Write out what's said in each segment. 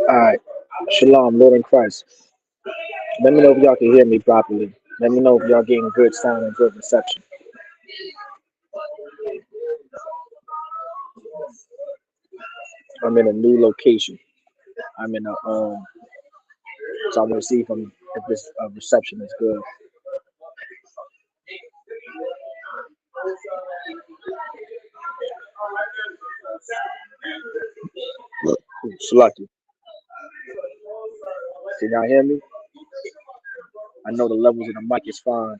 All right. Shalom, Lord in Christ. Let me know if y'all can hear me properly. Let me know if y'all getting good sound and good reception. I'm in a new location. I'm in a so I'm gonna see if this reception is good. Lucky. Can y'all hear me? I know the levels of the mic is fine.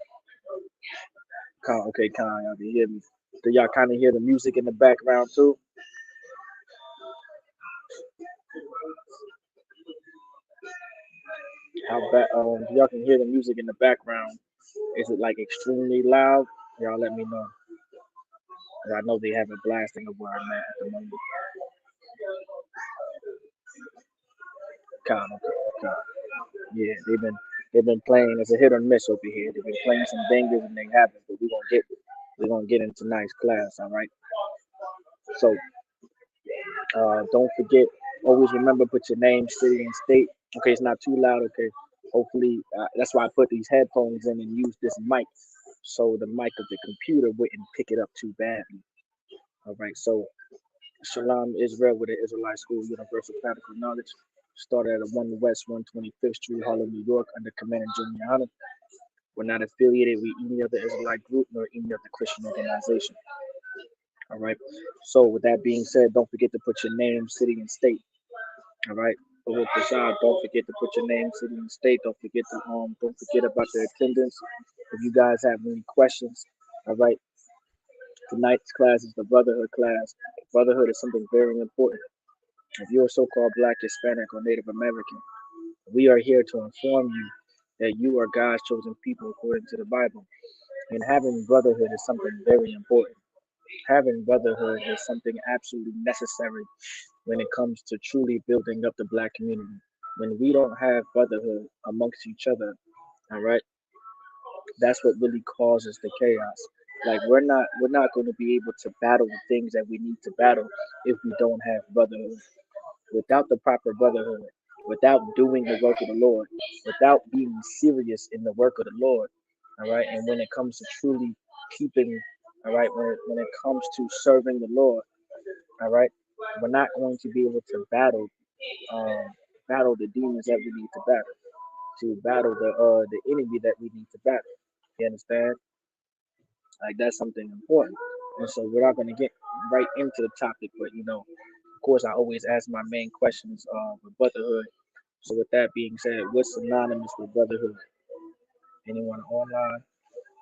Okay, y'all can hear me. Do y'all kind of hear the music in the background too? How bad? Y'all can hear the music in the background. Is it like extremely loud? Y'all let me know. 'Cause I know they have it blasting of where I'm at the moment. Okay. Yeah, they've been playing. It's a hit or miss over here. They've been playing some bangers and they haven't. But we're gonna get into tonight's class. All right. So don't forget. Always remember put your name, city, and state. Okay, it's not too loud. Okay. Hopefully, that's why I put these headphones in and use this mic, so the mic of the computer wouldn't pick it up too badly. All right. So Shalom Israel with the Israelite School of Universal Practical Knowledge. Started at 1 West 125th Street, Harlem, New York, under Commander Junior Hunter. We're not affiliated with any other Israelite group nor any other Christian organization. All right. So with that being said, don't forget to put your name, city, and state. All right. Baruch Bashar, don't forget to put your name, city, and state. Don't forget about the attendance. If you guys have any questions, all right. Tonight's class is the Brotherhood class. Brotherhood is something very important. If you're a so-called Black, Hispanic, or Native American, we are here to inform you that you are God's chosen people according to the Bible. And having brotherhood is something very important. Having brotherhood is something absolutely necessary when it comes to truly building up the Black community. When we don't have brotherhood amongst each other, all right, that's what really causes the chaos. Like we're not going to be able to battle the things that we need to battle if we don't have brotherhood. Without the proper brotherhood, without doing the work of the Lord, without being serious in the work of the Lord, all right. And when it comes to truly keeping, all right, when it comes to serving the Lord, all right, we're not going to be able to um, battle the demons that we need to battle the enemy that we need to battle. You understand? Like that's something important. And so we're not going to get right into the topic, but of course, I always ask my main questions with brotherhood. So with that being said, what's synonymous with brotherhood? Anyone online?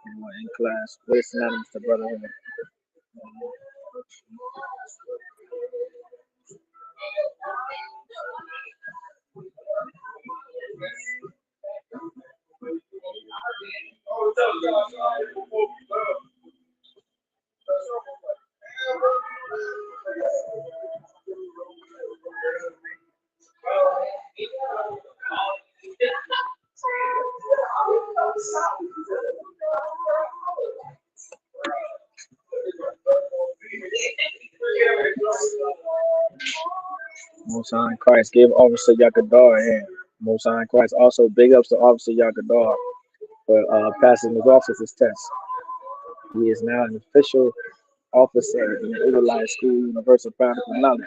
Anyone in class? What is synonymous to brotherhood? Most High in Christ, give Officer Yakadar a hand. Most High in Christ, also big ups to Officer Yakadar for passing his officer's test. He is now an official officer in the Israelite School Universal Practical Knowledge.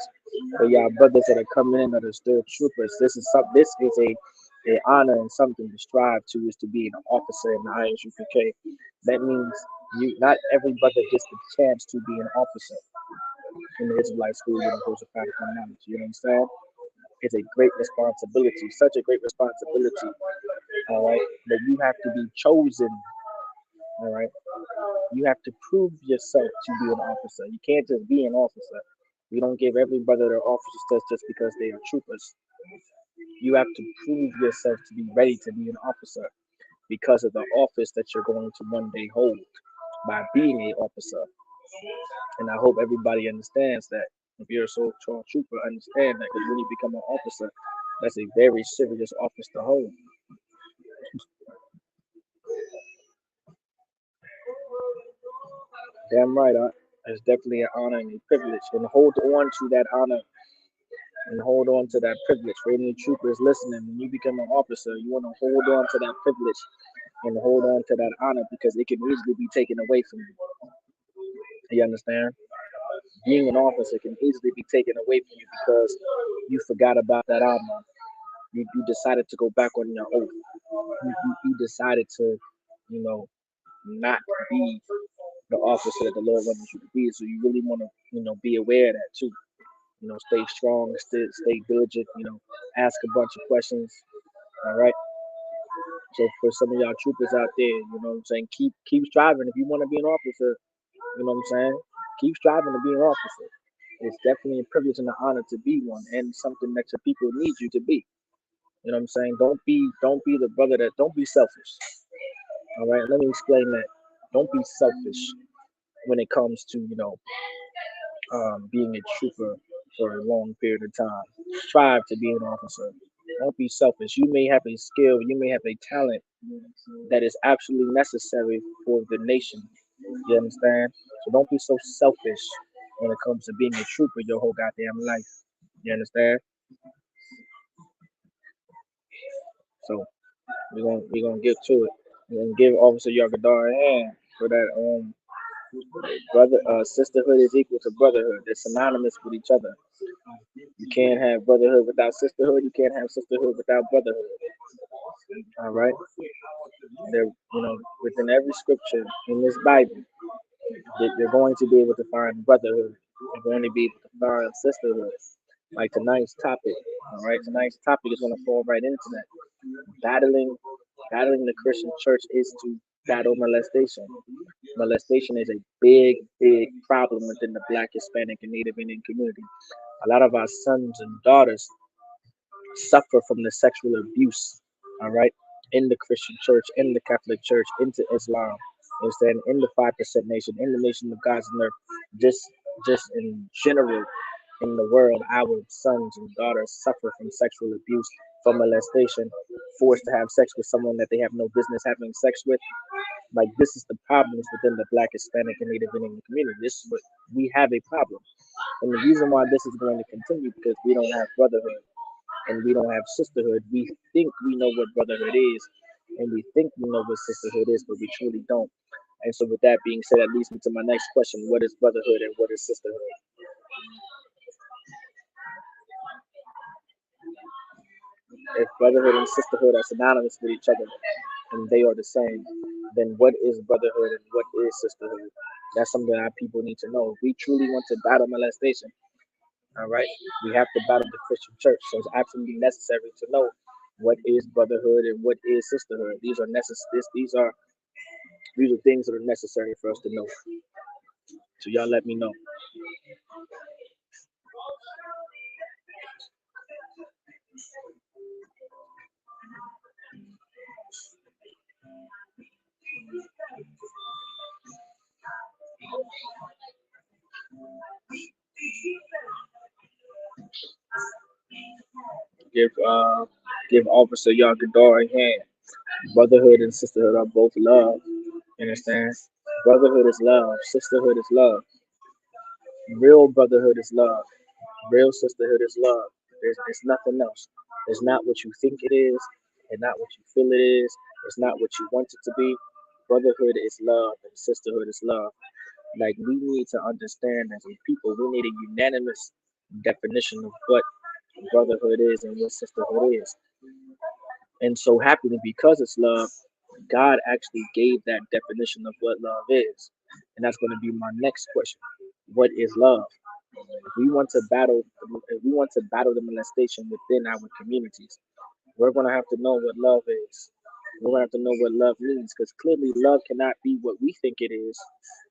For y'all brothers that are coming in that are still troopers, this is a honor and something to strive to, is to be an officer in the ISUPK. That means not every brother gets the chance to be an officer in the Israelite School Universal Practical Knowledge. You understand? It's a great responsibility, such a great responsibility. All right, but you have to be chosen. All right, you have to prove yourself to be an officer. You can't just be an officer. We don't give every brother their officer's test just because they are troopers. You have to prove yourself to be ready to be an officer because of the office that you're going to one day hold by being an officer. And I hope everybody understands that. If you're a so-called trooper, understand that, because when you become an officer, That's a very serious office to hold. Damn right, it's definitely an honor and a privilege. And hold on to that honor and hold on to that privilege. For any troopers listening, when you become an officer, you want to hold on to that privilege and hold on to that honor because it can easily be taken away from you. You understand? Being an officer can easily be taken away from you because you forgot about that honor. You decided to go back on your oath. You decided to, you know, not be the officer that the Lord wanted you to be. So you really want to, be aware of that too. Stay strong, stay diligent, ask a bunch of questions. All right. So for some of y'all troopers out there, what I'm saying, keep striving. If you want to be an officer, what I'm saying, keep striving to be an officer. It's definitely a privilege and an honor to be one, and something that your people need you to be. You know what I'm saying? Don't be the brother that don't be selfish. All right, let me explain that. Don't be selfish when it comes to being a trooper for a long period of time. Strive to be an officer. Don't be selfish. You may have a skill, you may have a talent that is absolutely necessary for the nation. You understand? So don't be so selfish when it comes to being a trooper your whole goddamn life. You understand? So we're gonna get to it. We're gonna give Officer Yagadar a hand for that brother sisterhood is equal to brotherhood. They're synonymous with each other. You can't have brotherhood without sisterhood. You can't have sisterhood without brotherhood. All right. They're within every scripture in this Bible, they're going to be able to find brotherhood. They're going to be able to find sisterhood. Like tonight's topic. All right. Tonight's topic is going to fall right into that. Battling the Christian church is to battle molestation. Molestation is a big, big problem within the Black, Hispanic, and Native Indian community. A lot of our sons and daughters suffer from the sexual abuse, all right, in the Christian church, in the Catholic church, into Islam, you understand, in the 5% nation, in the nation of God's and earth, just in general in the world, our sons and daughters suffer from sexual abuse, from molestation, forced to have sex with someone that they have no business having sex with. Like this is the problems within the Black, Hispanic, and Native Indian community. This is what we have a problem, and the reason why this is going to continue because we don't have brotherhood and we don't have sisterhood. We think we know what brotherhood is, and we think we know what sisterhood is, but we truly don't. And so, with that being said, that leads me to my next question: what is brotherhood and what is sisterhood? If brotherhood and sisterhood are synonymous with each other and they are the same, then what is brotherhood and what is sisterhood? That's something that our people need to know. If we truly want to battle molestation, all right, we have to battle the Christian church. So it's absolutely necessary to know what is brotherhood and what is sisterhood. These are necessary. These are things that are necessary for us to know. So y'all let me know. Give give Officer Yakadar a hand. Brotherhood and sisterhood are both love. You understand? Brotherhood is love. Sisterhood is love. Real brotherhood is love. Real sisterhood is love. There's nothing else. It's not what you think it is. It's not what you feel it is. It's not what you want it to be. Brotherhood is love and sisterhood is love. Like we need to understand as a people, we need a unanimous definition of what brotherhood is and what sisterhood is. And so happily because it's love, God actually gave that definition of what love is. And that's going to be my next question. What is love? If we want to battle if we want to battle the molestation within our communities, we're gonna have to know what love is. We're gonna have to know what love means because clearly love cannot be what we think it is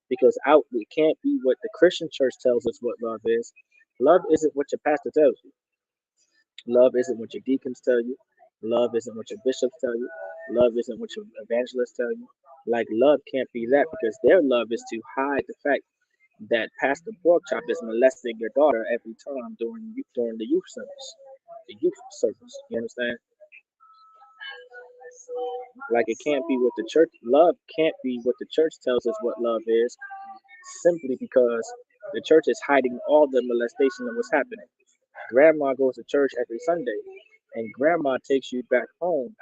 because out it can't be what the Christian church tells us what love is. Love isn't what your pastor tells you. Love isn't what your deacons tell you. Love isn't what your bishops tell you. Love isn't what your evangelists tell you. Like love can't be that because their love is to hide the fact that Pastor Porkchop is molesting your daughter every time during the youth service. the youth service. You understand? Like it can't be what the church love can't be what the church tells us what love is, simply because the church is hiding all the molestation of what's happening. Grandma goes to church every Sunday, and grandma takes you back home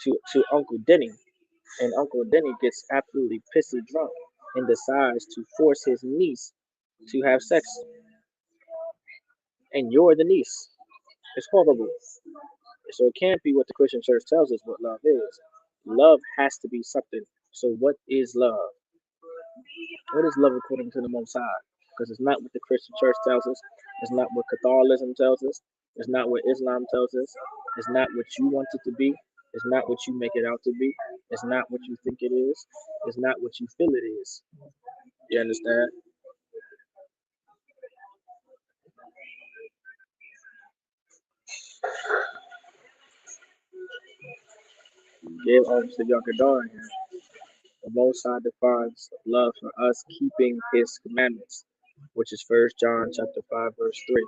to Uncle Denny, and Uncle Denny gets absolutely pissy drunk and decides to force his niece to have sex, and you're the niece. It's horrible. So it can't be what the Christian church tells us what love is. Love has to be something. So what is love? What is love according to the Most High? Because it's not what the Christian church tells us. It's not what Catholicism tells us. It's not what Islam tells us. It's not what you want it to be. It's not what you make it out to be. It's not what you think it is. It's not what you feel it is. You understand? Give over to Yakadar here. The Most High defines love for us keeping His commandments, which is First John chapter 5 verse 3.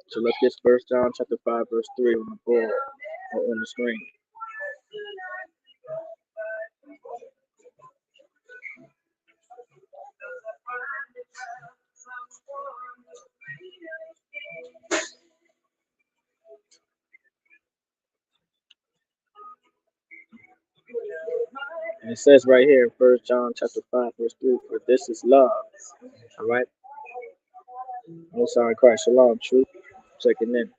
So let's get First John chapter 5 verse 3 on the board or on the screen. And it says right here in First John chapter 5 verse 3, for this is love. All right. Most High Christ, shalom, truth. Checking in.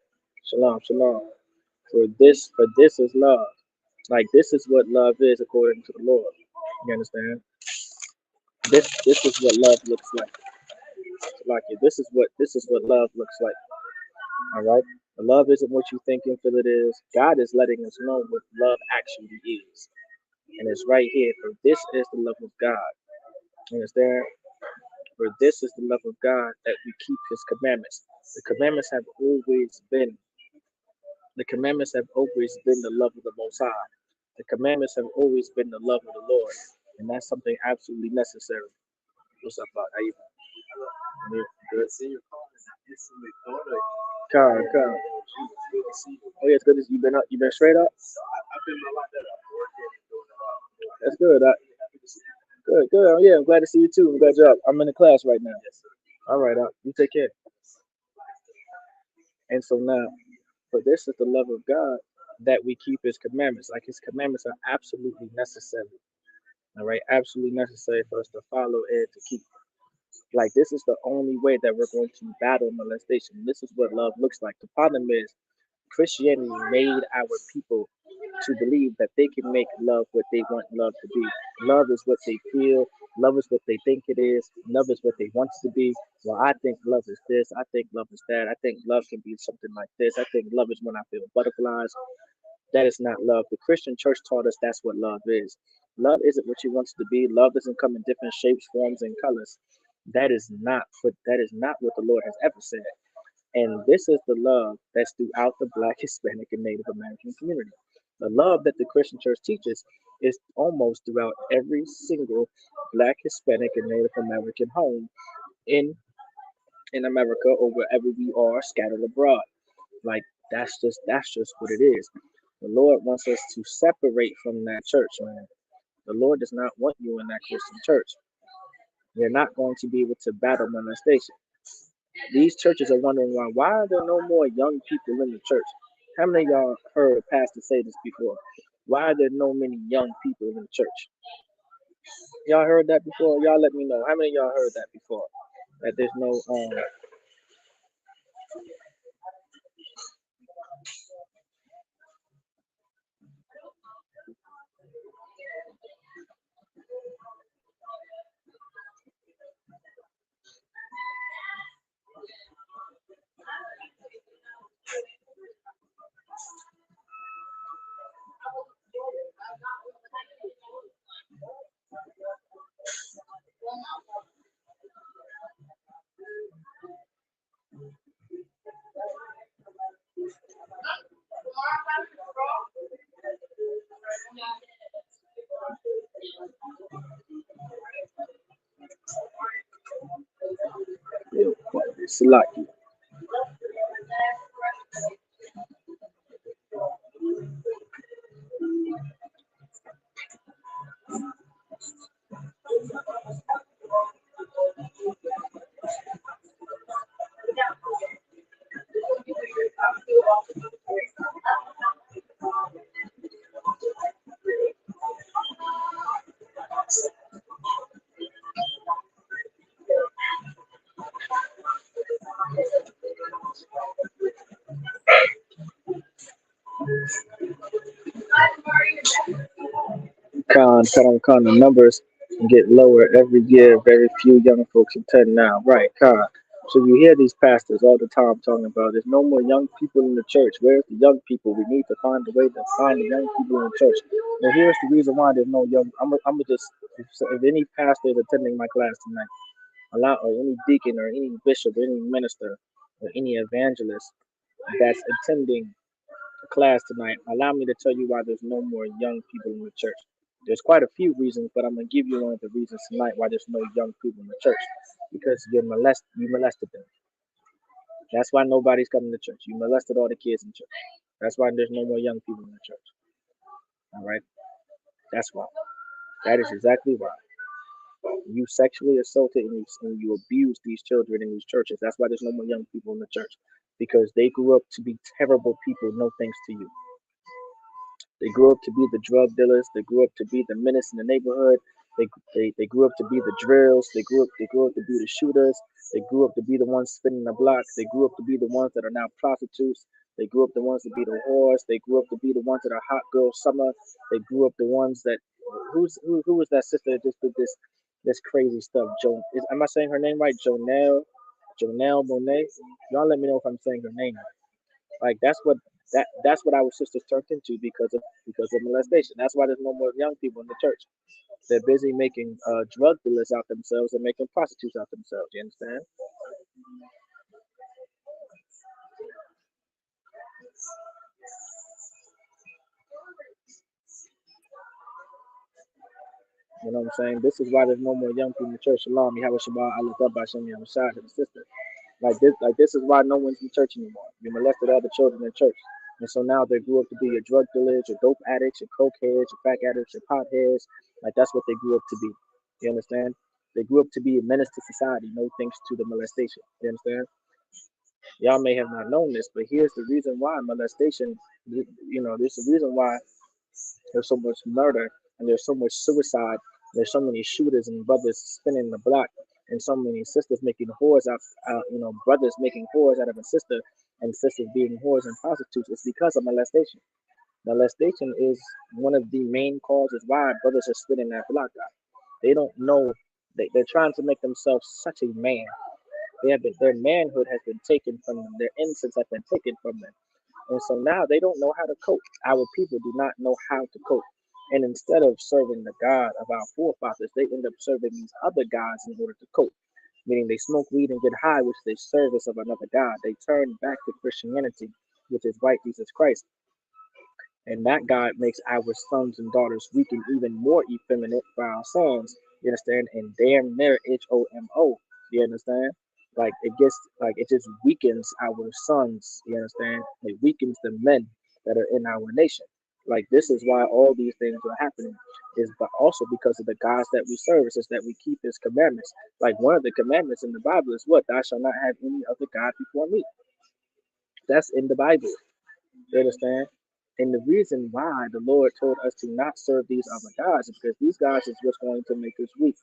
Shalom, shalom. For this is love. Like this is what love is according to the Lord. You understand? This is what love looks like. Like it. This is what love looks like. All right. The love isn't what you think and feel it is. God is letting us know what love actually is, and it's right here. For this is the love of God. You understand? For this is the love of God that we keep His commandments. The commandments have always been. The commandments have always been the love of the Most High. The commandments have always been the love of the Lord, and that's something absolutely necessary. What's up, Bob? How you doing? Good. Come, come. Oh yeah, it's good. You been up? You been straight up? That's good. Good, good. Oh yeah, I'm glad to see you too. I'm glad you're up. I'm in the class right now. All right, you take care. And so now, for this is the love of God that we keep His commandments. Like His commandments are absolutely necessary. All right, absolutely necessary for us to follow and to keep. Like this is the only way that we're going to battle molestation. This is what love looks like. The problem is Christianity made our people to believe that they can make love what they want love to be. Love is what they feel. Love is what they think it is. Love is what they want it to be. Well, I think love is this. I think love is that. I think love can be something like this. I think love is when I feel butterflies. That is not love. The Christian church taught us that's what love is. Love isn't what you want it to be. Love doesn't come in different shapes, forms, and colors. That is not what the Lord has ever said. And this is the love that's throughout the Black, Hispanic, and Native American community. The love that the Christian church teaches is almost throughout every single Black, Hispanic, and Native American home in in America or wherever we are scattered abroad. Like that's just what it is. The Lord wants us to separate from that church, man. The Lord does not want you in that Christian church. You're not going to be able to battle molestation. These churches are wondering why are there no more young people in the church? How many of y'all heard a pastor say this before? Why are there no many young people in the church? Y'all heard that before? Y'all let me know. How many of y'all heard that before? That there's no Select. The numbers get lower every year. Very few young folks attend now. Right, Con. So you hear these pastors all the time talking about there's no more young people in the church. Where's the young people? We need to find a way to find the young people in the church. Now here's the reason why there's no young. I'm just if any pastor is attending my class tonight, allow or any deacon or any bishop or any minister or any evangelist that's attending class tonight, allow me to tell you why there's no more young people in the church. There's quite a few reasons, but I'm gonna give you one of the reasons tonight why there's no young people in the church. Because you molested them. That's why nobody's coming to church. You molested all the kids in church. That's why there's no more young people in the church. All right, that's why. That is exactly why. You sexually assaulted and you abused these children in these churches. That's why there's no more young people in the church because they grew up to be terrible people. No thanks to you. They grew up to be the drug dealers. They grew up to be the menace in the neighborhood. They grew up to be the drills. They grew up to be the shooters. They grew up to be the ones spinning the block. They grew up to be the ones that are now prostitutes. They grew up the ones to be the whores. They grew up to be the ones that are hot girl summer. They grew up the ones that who was that sister that just did this crazy stuff? Am I saying her name right? Jonelle Monet. Y'all let me know if I'm saying her name right. Like that's what our sisters turned into because of molestation. That's why there's no more young people in the church. They're busy making drug dealers out themselves and making prostitutes out themselves. You understand? You know what I'm saying? This is why there's no more young people in the church. Shalom, Yahweh Shabbat, I look up by Shem Shai to the sister. Like this is why no one's in church anymore. You molested all the children in church. And so now they grew up to be your drug dealers, your dope addicts, your coke heads, your crack addicts, your pot heads. Like that's what they grew up to be. You understand? They grew up to be a menace to society, no thanks to the molestation. You understand? Y'all may have not known this, but here's the reason why molestation, there's the reason why there's so much murder and there's so much suicide. There's so many shooters and brothers spinning the block and so many sisters making whores brothers making whores out of a sister and sisters being whores and prostitutes. It's because of molestation. Molestation is one of the main causes why brothers are spinning that block out. They don't know. They're trying to make themselves such a man. Their manhood has been taken from them. Their innocence has been taken from them. And so now they don't know how to cope. Our people do not know how to cope. And instead of serving the God of our forefathers, they end up serving these other gods in order to cope. Meaning they smoke weed and get high, which is a service of another God. They turn back to Christianity, which is white Jesus Christ. And that God makes our sons and daughters weak and even more effeminate for our sons. You understand? And damn near HOMO. You understand? Like it just weakens our sons. You understand? It weakens the men that are in our nation. Like this is why all these things are happening, is but also because of the gods that we serve, is that we keep His commandments. Like one of the commandments in the Bible is what? Thou shalt not have any other God before me. That's in the Bible. You understand? And the reason why the Lord told us to not serve these other gods is because these gods is what's going to make us weak.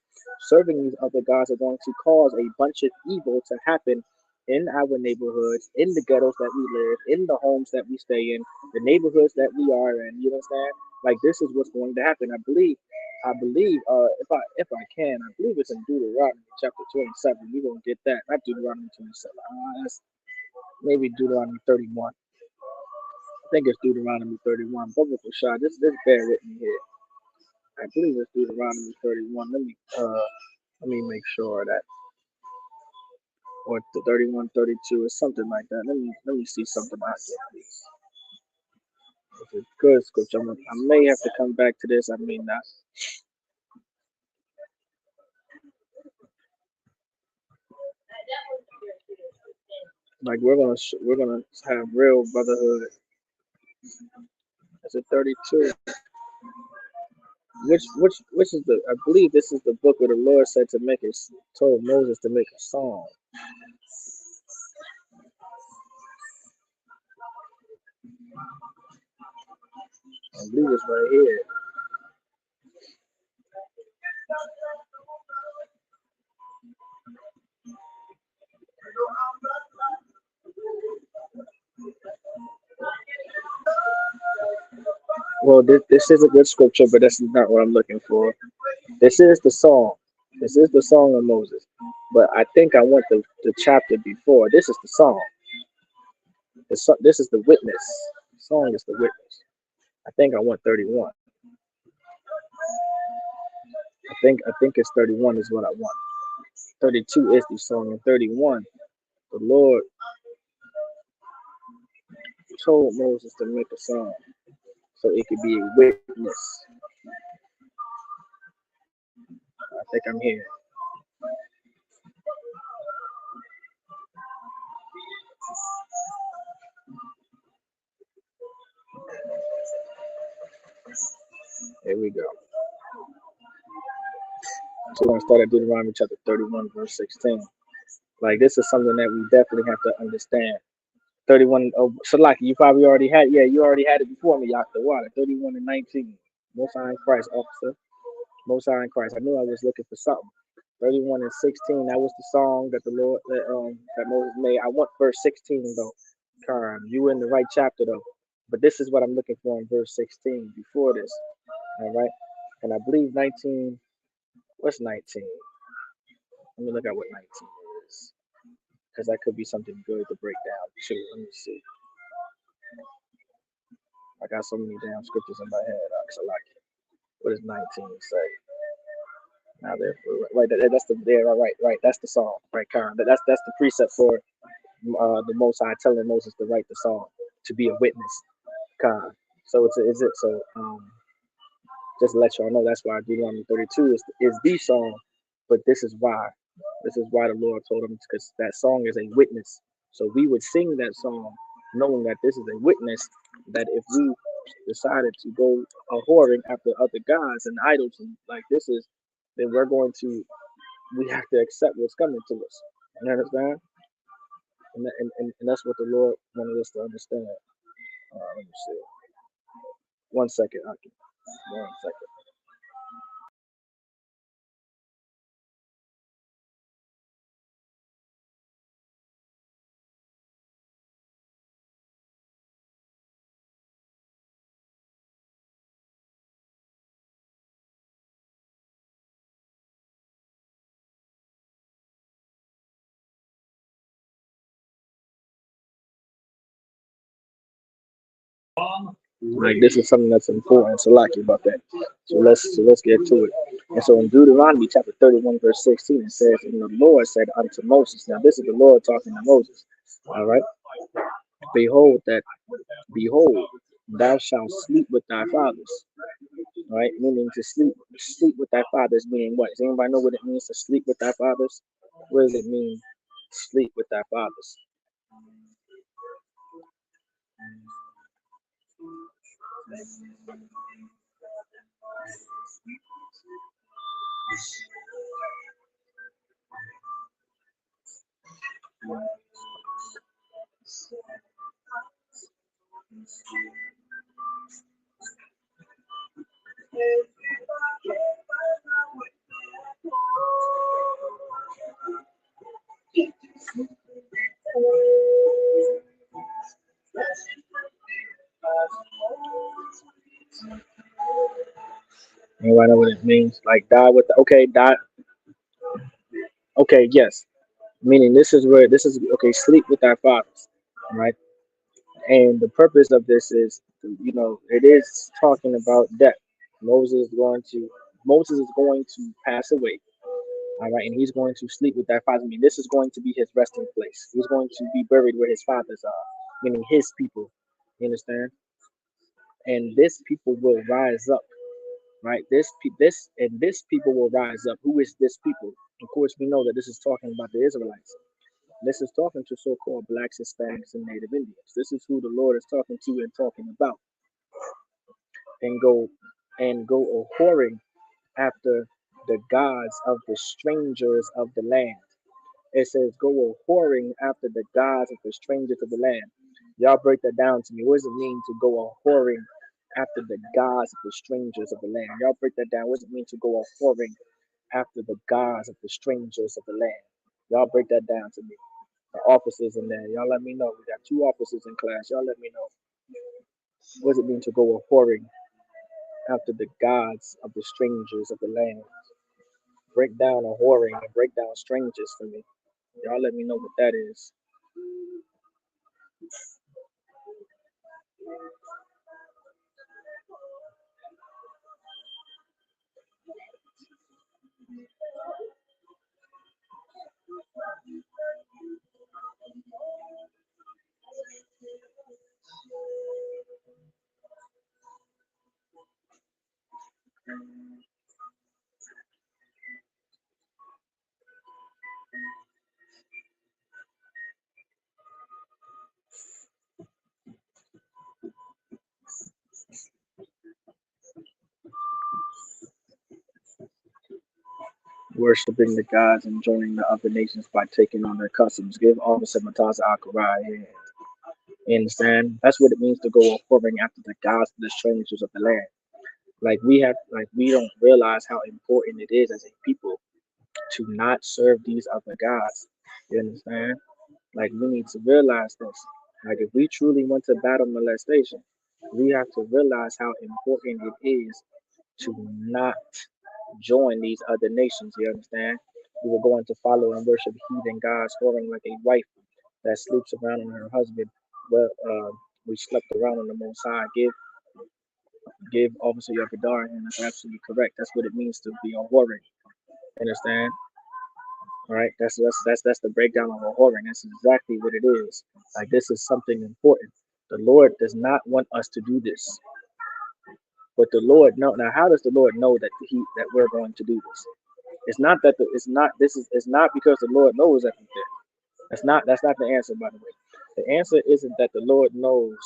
Serving these other gods are going to cause a bunch of evil to happen in our neighborhoods, in the ghettos that we live, in the homes that we stay in, the neighborhoods that we are in. You understand? Like this is what's going to happen. I believe, I believe it's in Deuteronomy chapter 27. We're gonna get that. Not Deuteronomy 27. Maybe Deuteronomy 31. I think it's Deuteronomy 31. Biblical shot. This bear with me here. I believe it's Deuteronomy 31. Let me make sure that, or the 31, 32 or something like that. Let me see something out there, please. It's a good scripture. I may have to come back to this. I may not. Like we're gonna have real brotherhood. Is it 32? Which is the? I believe this is the book where the Lord said to make it told Moses to make a song. I believe it's right here. Well, this is a good scripture, but that's not what I'm looking for. This is the song. This is the song of Moses. But I think I want the chapter before. This is the song. This is the witness. The song is the witness. I think I want 31. I think it's 31 is what I want. 32 is the song, and 31, the Lord told Moses to make a song so it could be a witness. I think I'm here. Here we go. So we're gonna start at Deuteronomy chapter 31, verse 16. Like this is something that we definitely have to understand. 31. Oh, Salaki, you probably already had. Yeah, you already had it before me. Yak the water. 31 and 19. Most High in Christ, officer. Most High in Christ. I knew I was looking for something. 31 and 16. That was the song that the Lord that Moses made. I want verse 16 though. Karan, you were in the right chapter though. But this is what I'm looking for in verse 16. Before this, all right. And I believe 19. What's 19? Let me look at what 19 is, because that could be something good to break down too. Let me see. I got so many damn scriptures in my head. So like, what does 19 say? Now therefore, right, that's the there, right. That's the song, right, Karen. That's the precept for the Most High telling Moses to write the song to be a witness, Karen. So is it so? Just to let y'all know, that's why Deuteronomy 32 is the song. But this is why. This is why the Lord told him, because that song is a witness. So we would sing that song knowing that this is a witness, that if we decided to go a whoring after other gods and idols and like this is, then we have to accept what's coming to us. You understand? And that's what the Lord wanted us to understand. Let me see. 1 second, Aki. 1 second. Like this is something that's important. So like you about that. So let's get to it. And so in Deuteronomy chapter 31, verse 16, it says, and the Lord said unto Moses. Now this is the Lord talking to Moses. All right. Behold, thou shalt sleep with thy fathers. All right, meaning to sleep with thy fathers, meaning what? Does anybody know what it means to sleep with thy fathers? What does it mean, sleep with thy fathers? Anybody know what it means? Like die with okay, die. Okay, yes. Meaning this is okay, sleep with thy fathers, right? And the purpose of this is, it is talking about death. Moses is going to Moses is going to pass away, all right, and he's going to sleep with that father. I mean, this is going to be his resting place. He's going to be buried where his fathers are, meaning his people. You understand? And this people will rise up, right? This people will rise up. Who is this people? Of course, we know that this is talking about the Israelites. This is talking to so-called blacks, Hispanics, and Native Indians. This is who the Lord is talking to and talking about. And go a whoring after the gods of the strangers of the land. It says go a whoring after the gods of the strangers of the land. Y'all break that down to me. What does it mean to go a whoring after the gods of the strangers of the land? Y'all break that down. What does it mean to go a whoring after the gods of the strangers of the land? Y'all break that down to me. The officers in there. Y'all let me know. We got 2 officers in class. Y'all let me know. What does it mean to go a whoring after the gods of the strangers of the land. Break down a whoring and break down strangers for me. Y'all let me know what that is. Worshipping the gods and joining the other nations by taking on their customs. Give Officer Mataz Akarai. You understand? That's what it means to go whoring after the gods of the strangers of the land. We don't realize how important it is as a people to not serve these other gods. You understand? Like we need to realize this. Like if we truly want to battle molestation, we have to realize how important it is to not join these other nations. You understand? We were going to follow and worship heathen gods, whoring like a wife that sleeps around on her husband. Well, we slept around on the Most High. Give Officer Yakadar, and that's absolutely correct. That's what it means to be a whoring. Understand? All right, that's the breakdown of a whoring. That's exactly what it is. Like this is something important. The Lord does not want us to do this, but the Lord know. Now, how does the Lord know that we're going to do this? It's not that it's not this is it's not because the Lord knows everything. That's not the answer, by the way. The answer isn't that the Lord knows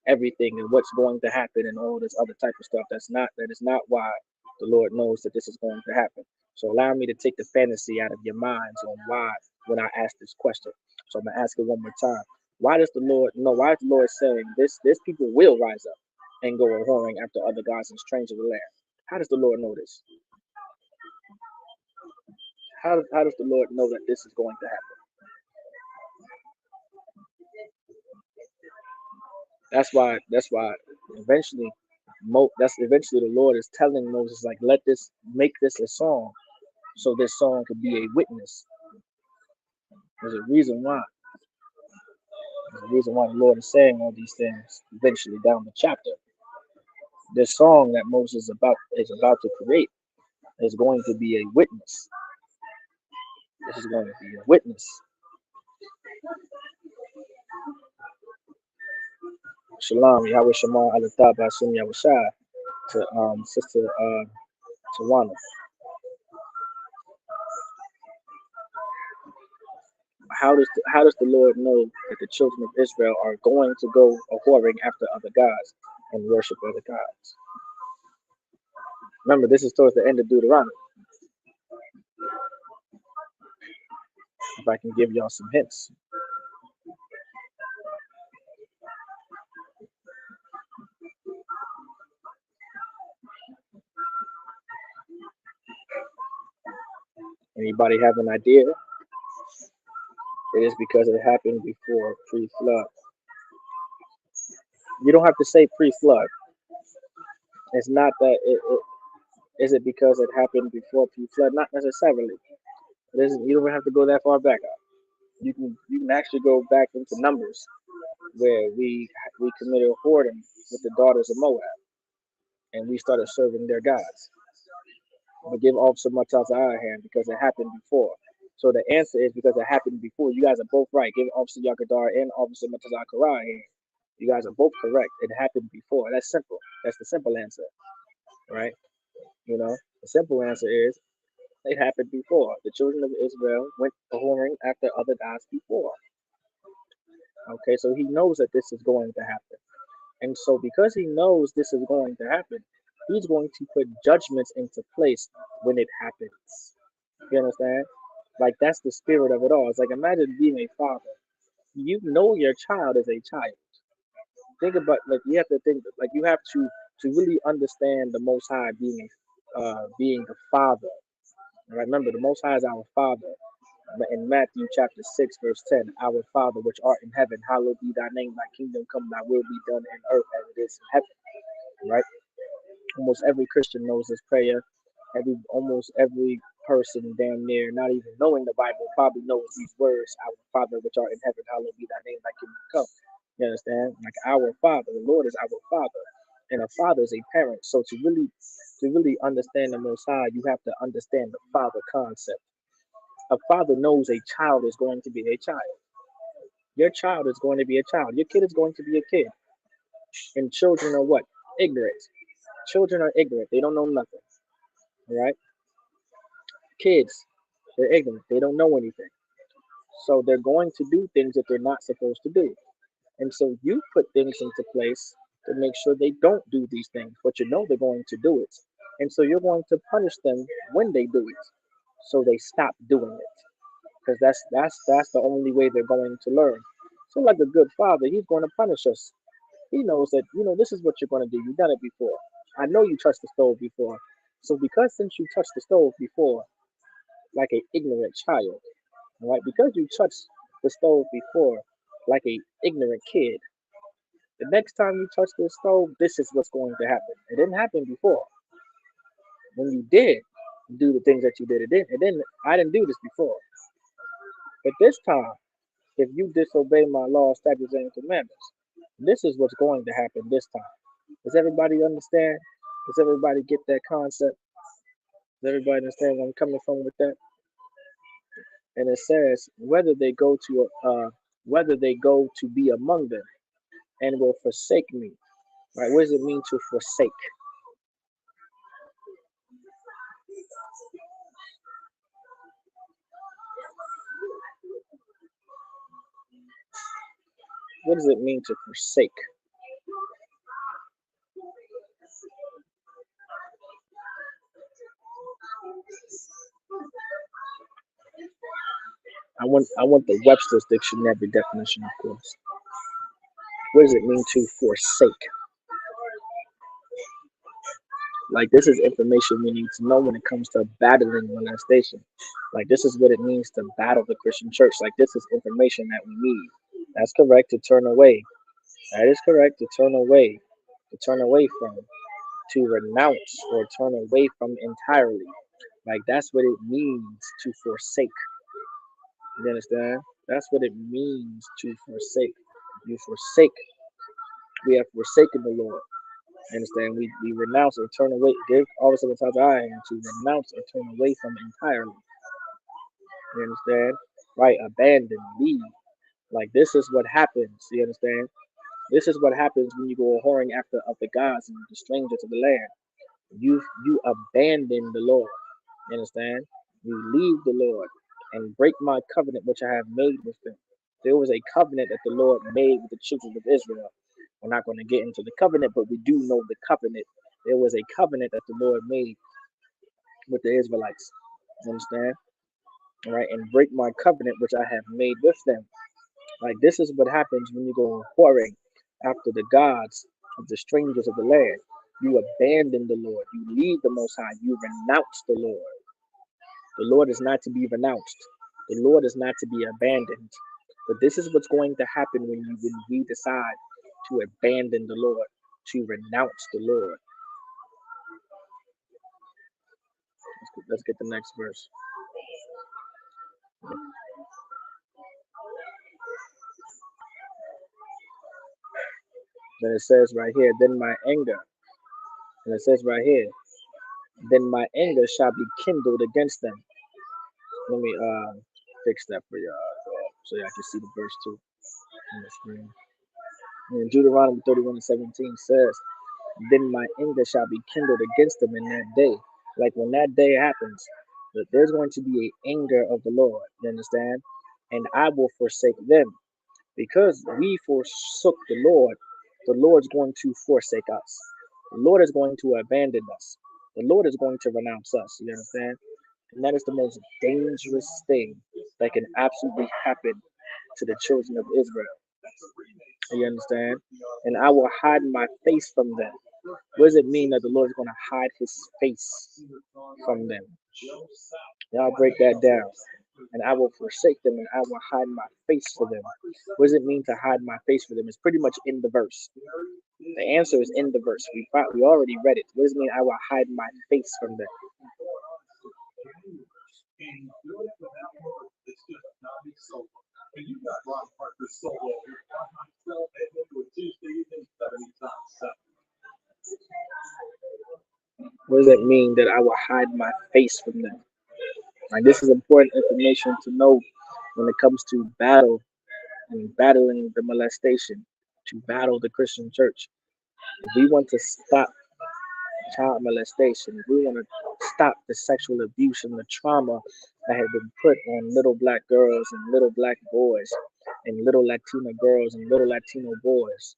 everything and what's going to happen and all this other type of stuff. That is not why the Lord knows that this is going to happen. So allow me to take the fantasy out of your minds on why when I ask this question. So I'm gonna ask it one more time. Why does the Lord know? Why is the Lord saying this people will rise up and go a whoring after other gods and strange of the land? How does the Lord know this? How does the Lord know that this is going to happen? That's why eventually that's eventually the Lord is telling Moses, like, make this a song, so this song could be a witness. There's a reason why. There's a reason why the Lord is saying all these things eventually down the chapter. This song that Moses is about to create is going to be a witness. This is going to be a witness. Shalom, Yahweh Shema Alatah Basum Yahushai to Sister Tawana. How does the Lord know that the children of Israel are going to go a whoring after other gods and worship other gods? Remember, this is towards the end of Deuteronomy. If I can give y'all some hints. Anybody have an idea? It is because it happened before pre-flood. You don't have to say pre-flood. It's not that is it because it happened before pre-flood? Not necessarily. It isn't. You don't have to go that far back. You can actually go back into Numbers, where we committed whoredom with the daughters of Moab, and we started serving their gods. But give Officer Mataz our hand because it happened before. So the answer is because it happened before. You guys are both right. Give Officer Yakadar and Officer Mataz our hand. You guys are both correct. It happened before. That's simple. That's the simple answer, right? The simple answer is it happened before. The children of Israel went a whoring after other gods before. Okay, so he knows that this is going to happen. And so because he knows this is going to happen, he's going to put judgments into place when it happens. You understand? Like that's the spirit of it all. It's like imagine being a father. You know your child is a child. Think about like you have to think like you have to really understand the Most High being the Father. Right? Remember, the Most High is our Father. In Matthew chapter 6, verse 10, our Father which art in heaven, hallowed be thy name, thy kingdom come, thy will be done in earth as it is in heaven. Right? Almost every Christian knows this prayer. Almost every person damn near not even knowing the Bible probably knows these words. Our Father which art in heaven, hallowed be thy name, thy kingdom come. You understand? Like our Father, the Lord is our Father, and a father is a parent. So to really understand the Most High, you have to understand the father concept. A father knows a child is going to be a child. Your child is going to be a child. Your kid is going to be a kid. And children are what? Ignorant. Children are ignorant. They don't know nothing. All right? Kids, they're ignorant. They don't know anything. So they're going to do things that they're not supposed to do. And so you put things into place to make sure they don't do these things, but you know they're going to do it. And so you're going to punish them when they do it. So they stop doing it. Because that's the only way they're going to learn. So like a good father, he's going to punish us. He knows that, this is what you're going to do. You've done it before. I know you touched the stove before. So because since you touched the stove before, like an ignorant child, all right, because you touched the stove before, like a ignorant kid, the next time you touch the stove, this is what's going to happen. It didn't happen before. When you did do the things that you did, I didn't do this before. But this time, if you disobey my law, statutes, and commandments, this is what's going to happen this time. Does everybody understand? Does everybody get that concept? Does everybody understand where I'm coming from with that? And it says whether they go to be among them and will forsake me. Right? What does it mean to forsake? What does it mean to forsake? I want the Webster's dictionary definition, of course. What does it mean to forsake? Like this is information we need to know when it comes to battling molestation. Like this is what it means to battle the Christian church. Like this is information that we need. That's correct to turn away. That is correct to turn away. To turn away from. To renounce or turn away from entirely. Like that's what it means to forsake. You understand? That's what it means to forsake. You forsake. We have forsaken the Lord. You understand? We renounce or turn away. Give all the other times I am to renounce or turn away from entirely. You understand? Right? Abandon, leave. Like this is what happens. You understand? This is what happens when you go whoring after other gods and the strangers of the land. You abandon the Lord. You understand? You leave the Lord and break my covenant which I have made with them. There was a covenant that the Lord made with the children of Israel. We're not going to get into the covenant, but we do know the covenant. There was a covenant that the Lord made with the Israelites. You understand? All right, and break my covenant which I have made with them. Like this is what happens when you go whoring after the gods of the strangers of the land. You abandon the Lord. You leave the Most High. You renounce the Lord. The Lord is not to be renounced. The Lord is not to be abandoned. But this is what's going to happen when we decide to abandon the Lord, to renounce the Lord. Let's get the next verse. Then it says right here, then my anger, and it says right here, then my anger shall be kindled against them. Let me fix that for y'all so y'all can see the verse too on the screen. And Deuteronomy 31:17 says, then my anger shall be kindled against them in that day. Like when that day happens, that there's going to be an anger of the Lord. You understand? And I will forsake them. Because we forsook the Lord's going to forsake us. The Lord is going to abandon us. The Lord is going to renounce us. You understand? And that is the most dangerous thing that can absolutely happen to the children of Israel. You understand? And I will hide my face from them. What does it mean that the Lord is going to hide his face from them? Y'all break that down. And I will forsake them and I will hide my face for them. What does it mean to hide my face for them? It's pretty much in the verse. The answer is in the verse. We already read it. What does it mean? I will hide my face from them. What does that mean that I will hide my face from them? Like this is important information to know when it comes to battle and battling the molestation, to battle the Christian church. If we want to stop child molestation, if we want to stop the sexual abuse and the trauma that had been put on little black girls and little black boys and little Latina girls and little Latino boys,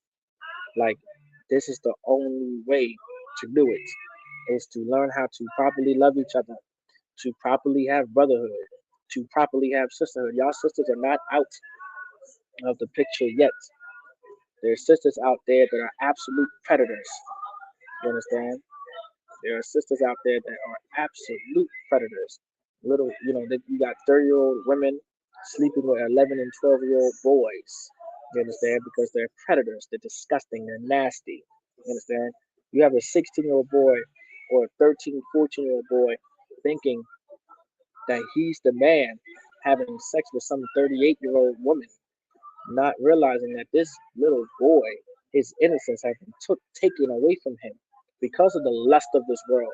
like this is the only way to do it, is to learn how to properly love each other, to properly have brotherhood, to properly have sisterhood. Y'all sisters are not out of the picture yet. There's sisters out there that are absolute predators. You understand? There are sisters out there that are absolute predators. Little, you got 30-year-old women sleeping with 11 and 12-year-old boys. You understand? Because they're predators. They're disgusting. They're nasty. You understand? You have a 16-year-old boy or a 13, 14-year-old boy thinking that he's the man having sex with some 38-year-old woman, not realizing that this little boy, his innocence has been taken away from him because of the lust of this world,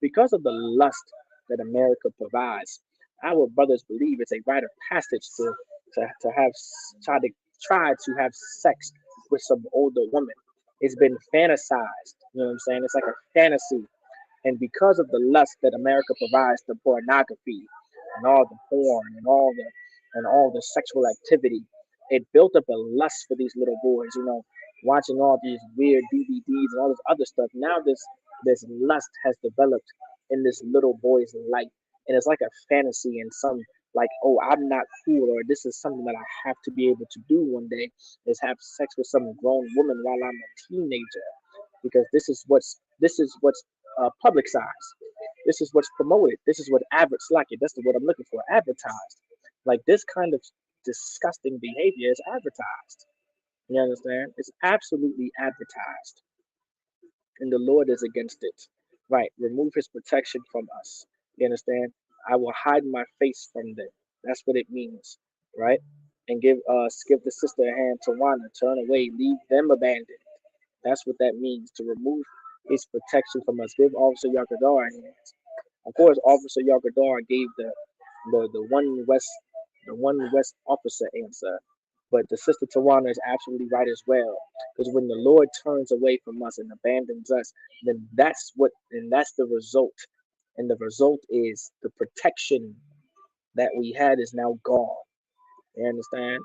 because of the lust that America provides. Our brothers believe it's a rite of passage to have try to have sex with some older woman. It's been fantasized. You know what I'm saying? It's like a fantasy, and because of the lust that America provides, the pornography and all the porn and all the sexual activity, it built up a lust for these little boys, watching all these weird DVDs and all this other stuff. Now this lust has developed in this little boy's life. And it's like a fantasy and some like, oh, I'm not cool, or this is something that I have to be able to do one day, is have sex with some grown woman while I'm a teenager, because this is what's publicized. This is what's promoted. This is what like it. That's the word I'm looking for. Advertised. Like this kind of disgusting behavior is advertised. You understand? It's absolutely advertised, and the Lord is against it. Right? Remove His protection from us. You understand? I will hide my face from them. That's what it means, right? And give the sister a hand to wander, turn away, leave them abandoned. That's what that means, to remove His protection from us. Give Officer Yakadar a hand. Of course, Officer Yargadar gave the one West officer answer, but the sister Tawana is absolutely right as well. Because when the Lord turns away from us and abandons us, then that's the result, and the result is the protection that we had is now gone. You understand?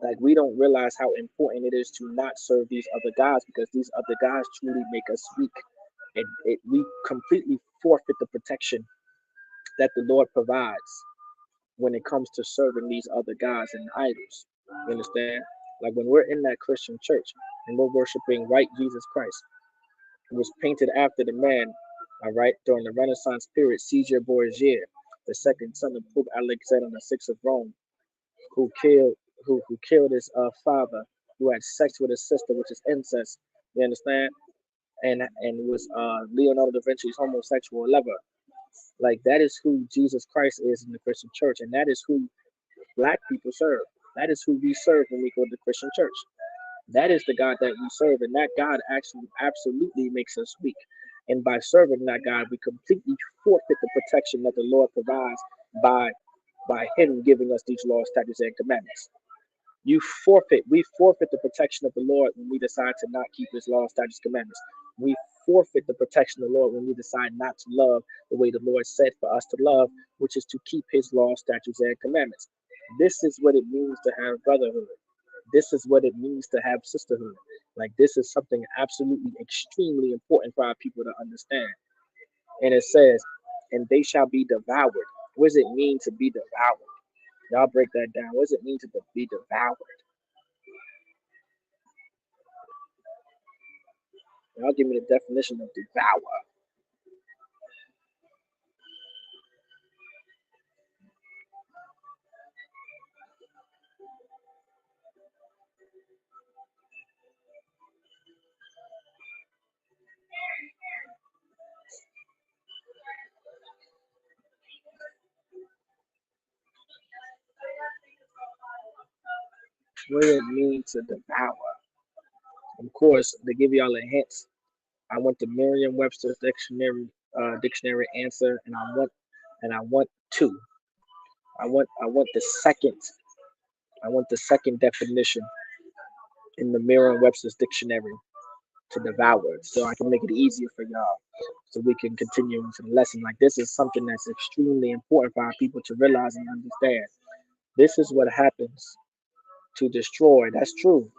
Like we don't realize how important it is to not serve these other gods, because these other gods truly make us weak. We completely forfeit the protection that the Lord provides when it comes to serving these other gods and idols. You understand? Like when we're in that Christian church and we're worshiping right Jesus Christ, who was painted after the man, all right, during the Renaissance period, Caesar Borgia, the second son of Pope Alexander VI of Rome, who killed his father, who had sex with his sister, which is incest. You understand? And was Leonardo da Vinci's homosexual lover. Like that is who Jesus Christ is in the Christian church, and that is who black people serve. That is who we serve when we go to the Christian church. That is the God that we serve, and that God actually absolutely makes us weak. And by serving that God, we completely forfeit the protection that the Lord provides by Him giving us these laws, statutes, and commandments. We forfeit the protection of the Lord when we decide to not keep His laws, statutes, commandments. We forfeit the protection of the Lord when we decide not to love the way the Lord said for us to love, which is to keep His laws, statutes, and commandments. This is what it means to have brotherhood. This is what it means to have sisterhood. Like this is something absolutely extremely important for our people to understand. And it says, and they shall be devoured. What does it mean to be devoured? Y'all break that down. What does it mean to be devoured? Y'all give me the definition of devour. What does it mean to devour? Of course, to give y'all a hint, I went to Merriam-Webster's dictionary answer, and I want two. I want the second. I want the second definition in the Merriam-Webster's dictionary to devour, so I can make it easier for y'all, so we can continue into the lesson. Like this is something that's extremely important for our people to realize and understand. This is what happens to destroy. That's true.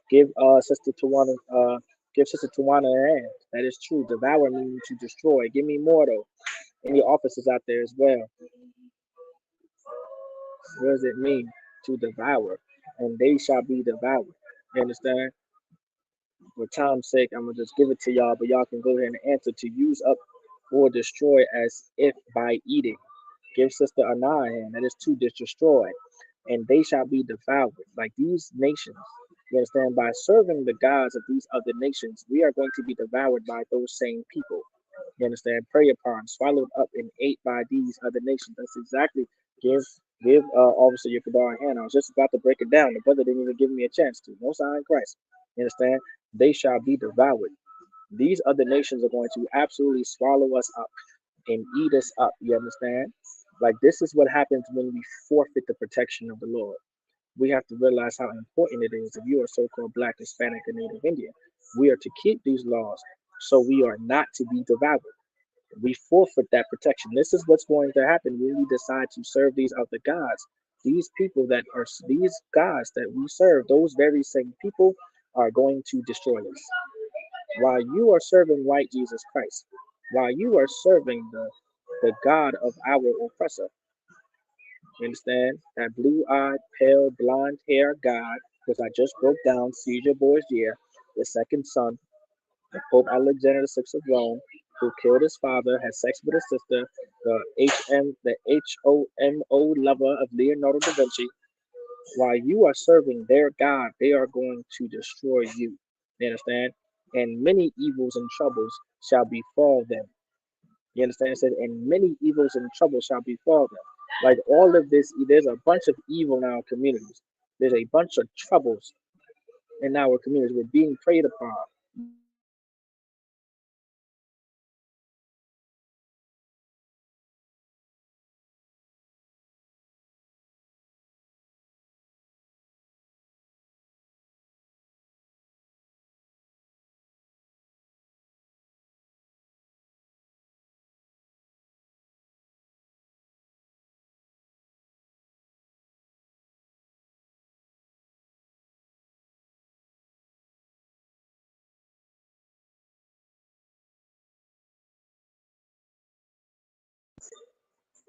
Give Sister Tawana give Sister Tawana a hand. That is true. Devour means to destroy. Give me more though. Any officers out there as well. What does it mean to devour? And they shall be devoured. You understand? For time's sake, I'm gonna just give it to y'all, but y'all can go ahead and answer. To use up or destroy as if by eating. Give Sister Anah a hand. That is to destroy. And they shall be devoured. Like these nations, you understand, by serving the gods of these other nations, we are going to be devoured by those same people. You understand? Prey upon, swallowed up, and ate by these other nations. That's exactly give Officer Yukadar a hand. I was just about to break it down. The brother didn't even give me a chance to. No sign in Christ. You understand? They shall be devoured. These other nations are going to absolutely swallow us up and eat us up. You understand? Like this is what happens when we forfeit the protection of the Lord. We have to realize how important it is if you are so-called Black, Hispanic, or Native Indian. We are to keep these laws so we are not to be devoured. We forfeit that protection. This is what's going to happen when we decide to serve these other gods. These people that are these gods that we serve, those very same people are going to destroy us. While you are serving white Jesus Christ, while you are serving the God of our oppressor, you understand? That blue-eyed, pale, blonde hair God, which I just broke down, Caesar Borgia, the second son of Pope Alexander VI of Rome, who killed his father, had sex with his sister, the HOMO lover of Leonardo da Vinci. While you are serving their God, they are going to destroy you. You understand? And many evils and troubles shall befall them. You understand? It said, and many evils and troubles shall befall them. Like all of this, there's a bunch of evil in our communities. There's a bunch of troubles in our communities. We're being preyed upon.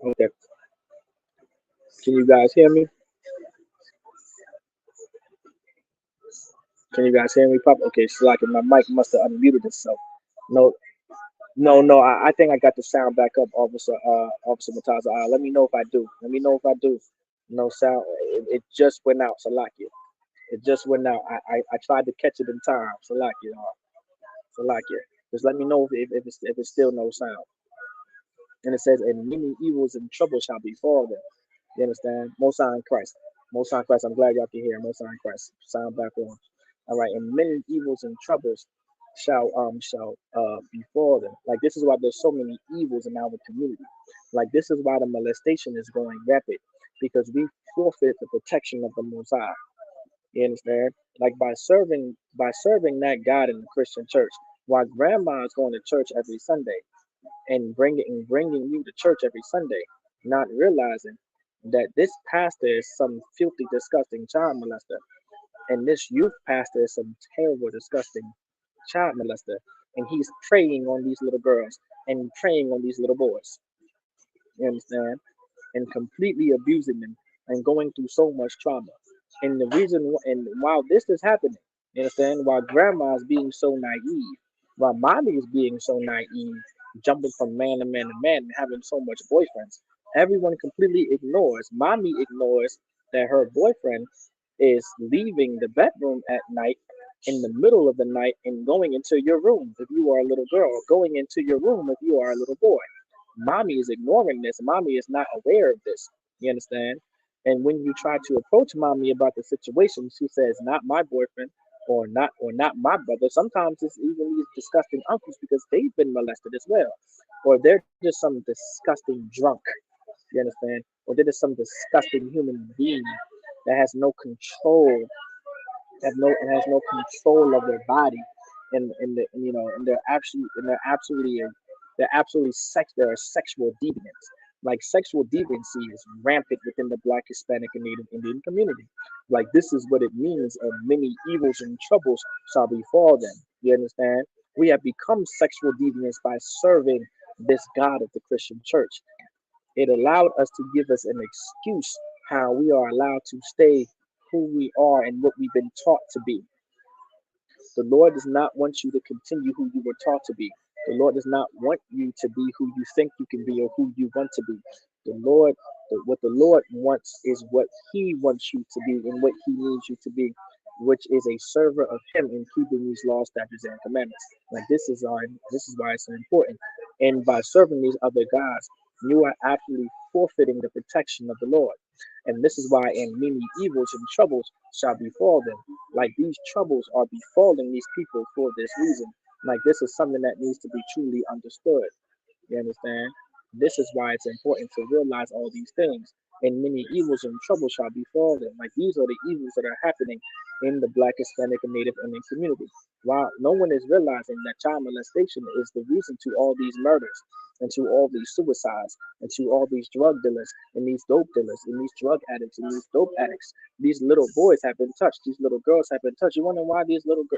Okay. Can you guys hear me? Can you guys hear me? Pop? Okay, it's like my mic must have unmuted itself. No, no. I think I got the sound back up, Officer Mataza. Let me know if I do. Let me know if I do. No sound. It just went out. Salakia. It just went out. I tried to catch it in time. Salakia. Salakia. Just let me know if it's still no sound. And it says, and many evils and troubles shall befall them. You understand? Most High in Christ. Most High in Christ. I'm glad y'all can hear. Most High in Christ. Sound back on. All right. And many evils and troubles shall befall them. Like this is why there's so many evils in our community. Like this is why the molestation is going rapid, because we forfeit the protection of the Most High. You understand? Like by serving that God in the Christian church, while grandma is going to church every Sunday and bringing you to church every Sunday, not realizing that this pastor is some filthy, disgusting child molester, and this youth pastor is some terrible, disgusting child molester, and he's preying on these little girls and preying on these little boys. You understand? And completely abusing them and going through so much trauma. And the reason, and while this is happening, you understand, while grandma is being so naive, while mommy is being so naive, jumping from man to man to man and having so much boyfriends, everyone completely ignores, mommy ignores that her boyfriend is leaving the bedroom at night in the middle of the night and going into your room if you are a little girl, going into your room if you are a little boy. Mommy is ignoring this. Mommy is not aware of this. You understand? And when you try to approach mommy about the situation, she says, "Not my boyfriend," or "not my brother." Sometimes it's even these disgusting uncles because they've been molested as well, or they're just some disgusting drunk. You understand? Or they're just some disgusting human being that has no control, and has no control of their body, and and they're sexual deviants. Like sexual deviancy is rampant within the Black, Hispanic, and Native Indian community. Like this is what it means, and many evils and troubles shall befall them. You understand? We have become sexual deviants by serving this God of the Christian church. It allowed us to give us an excuse how we are allowed to stay who we are and what we've been taught to be. The Lord does not want you to continue who you were taught to be. The Lord does not want you to be who you think you can be or who you want to be. The Lord, what the Lord wants is what He wants you to be and what He needs you to be, which is a server of Him in keeping these laws, statutes, and commandments. Like this is why it's so important. And by serving these other gods, you are actually forfeiting the protection of the Lord. And this is why, in many evils and troubles shall befall them. Like these troubles are befalling these people for this reason. Like this is something that needs to be truly understood. You understand? This is why it's important to realize all these things. And many evils and troubles shall befall them. Like these are the evils that are happening in the Black, Hispanic, and Native Indian community. While no one is realizing that child molestation is the reason to all these murders, and to all these suicides, and to all these drug dealers, and these dope dealers, and these drug addicts, and these dope addicts. These little boys have been touched. These little girls have been touched. You wonder why these girls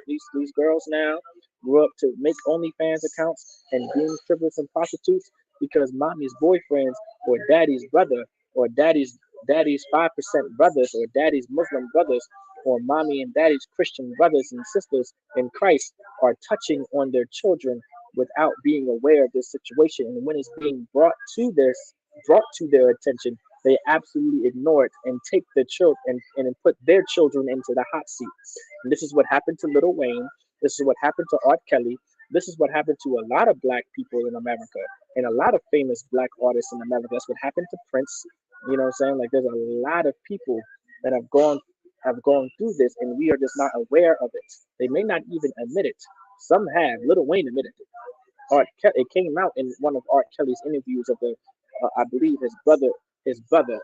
grew up to make OnlyFans accounts and being strippers and prostitutes? Because mommy's boyfriends, or daddy's brother, or daddy's 5% brothers, or daddy's Muslim brothers, or mommy and daddy's Christian brothers and sisters in Christ are touching on their children without being aware of this situation. And when it's being brought to their attention, they absolutely ignore it and take their children and put their children into the hot seat. And this is what happened to Little Wayne. This is what happened to Art Kelly. This is what happened to a lot of black people in America and a lot of famous black artists in America. That's what happened to Prince. You know what I'm saying? Like there's a lot of people that have gone through this, and we are just not aware of it. They may not even admit it. Some have. Little Wayne admitted it. It came out in one of Art Kelly's interviews of I believe his brother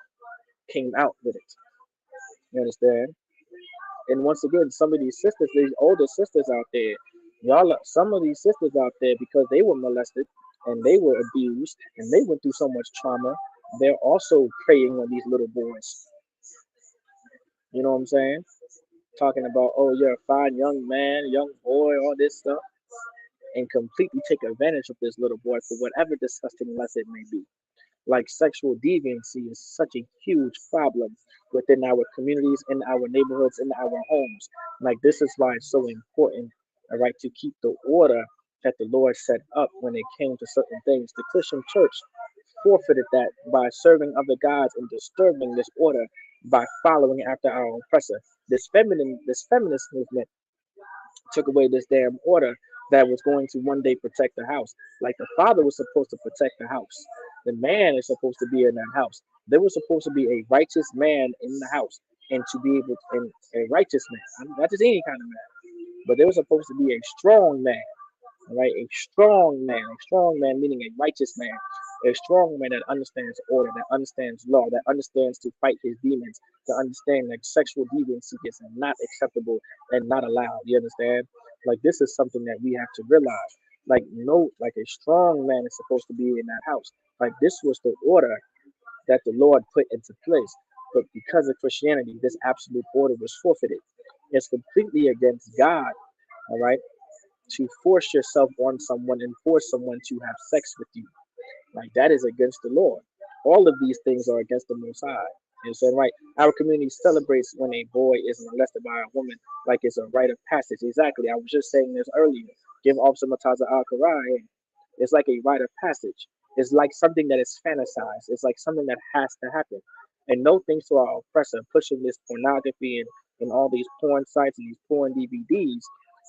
came out with it. You understand? And once again, some of these sisters, these older sisters out there, some of these sisters out there, because they were molested and they were abused and they went through so much trauma, they're also preying on these little boys. You know what I'm saying? Talking about, oh, you're a fine young man, young boy, all this stuff, and completely take advantage of this little boy for whatever disgusting less it may be. Like sexual deviancy is such a huge problem within our communities, in our neighborhoods, in our homes. Like this is why it's so important, all right, to keep the order that the Lord set up when it came to certain things. The Christian church forfeited that by serving other gods and disturbing this order by following after our oppressor. This feminist movement took away this damn order that was going to one day protect the house. Like the father was supposed to protect the house. The man is supposed to be in that house. There was supposed to be a righteous man in the house, and to be able and a righteous man, not just any kind of man, but there was supposed to be a strong man, right? A strong man meaning a righteous man, a strong man that understands order, that understands law, that understands to fight his demons, to understand that sexual deviancy is not acceptable and not allowed. You understand? Like this is something that we have to realize. Like no, like a strong man is supposed to be in that house. Like this was the order that the Lord put into place. But because of Christianity, this absolute order was forfeited. It's completely against God, all right, to force yourself on someone and force someone to have sex with you. Like that is against the Lord. All of these things are against the Most High. You know, right? Our community celebrates when a boy is molested by a woman, like it's a rite of passage. Exactly. I was just saying this earlier. Give Officer Mataza Al Karai. It's like a rite of passage. It's like something that is fantasized. It's like something that has to happen. And no thanks to our oppressor pushing this pornography and all these porn sites and these porn DVDs,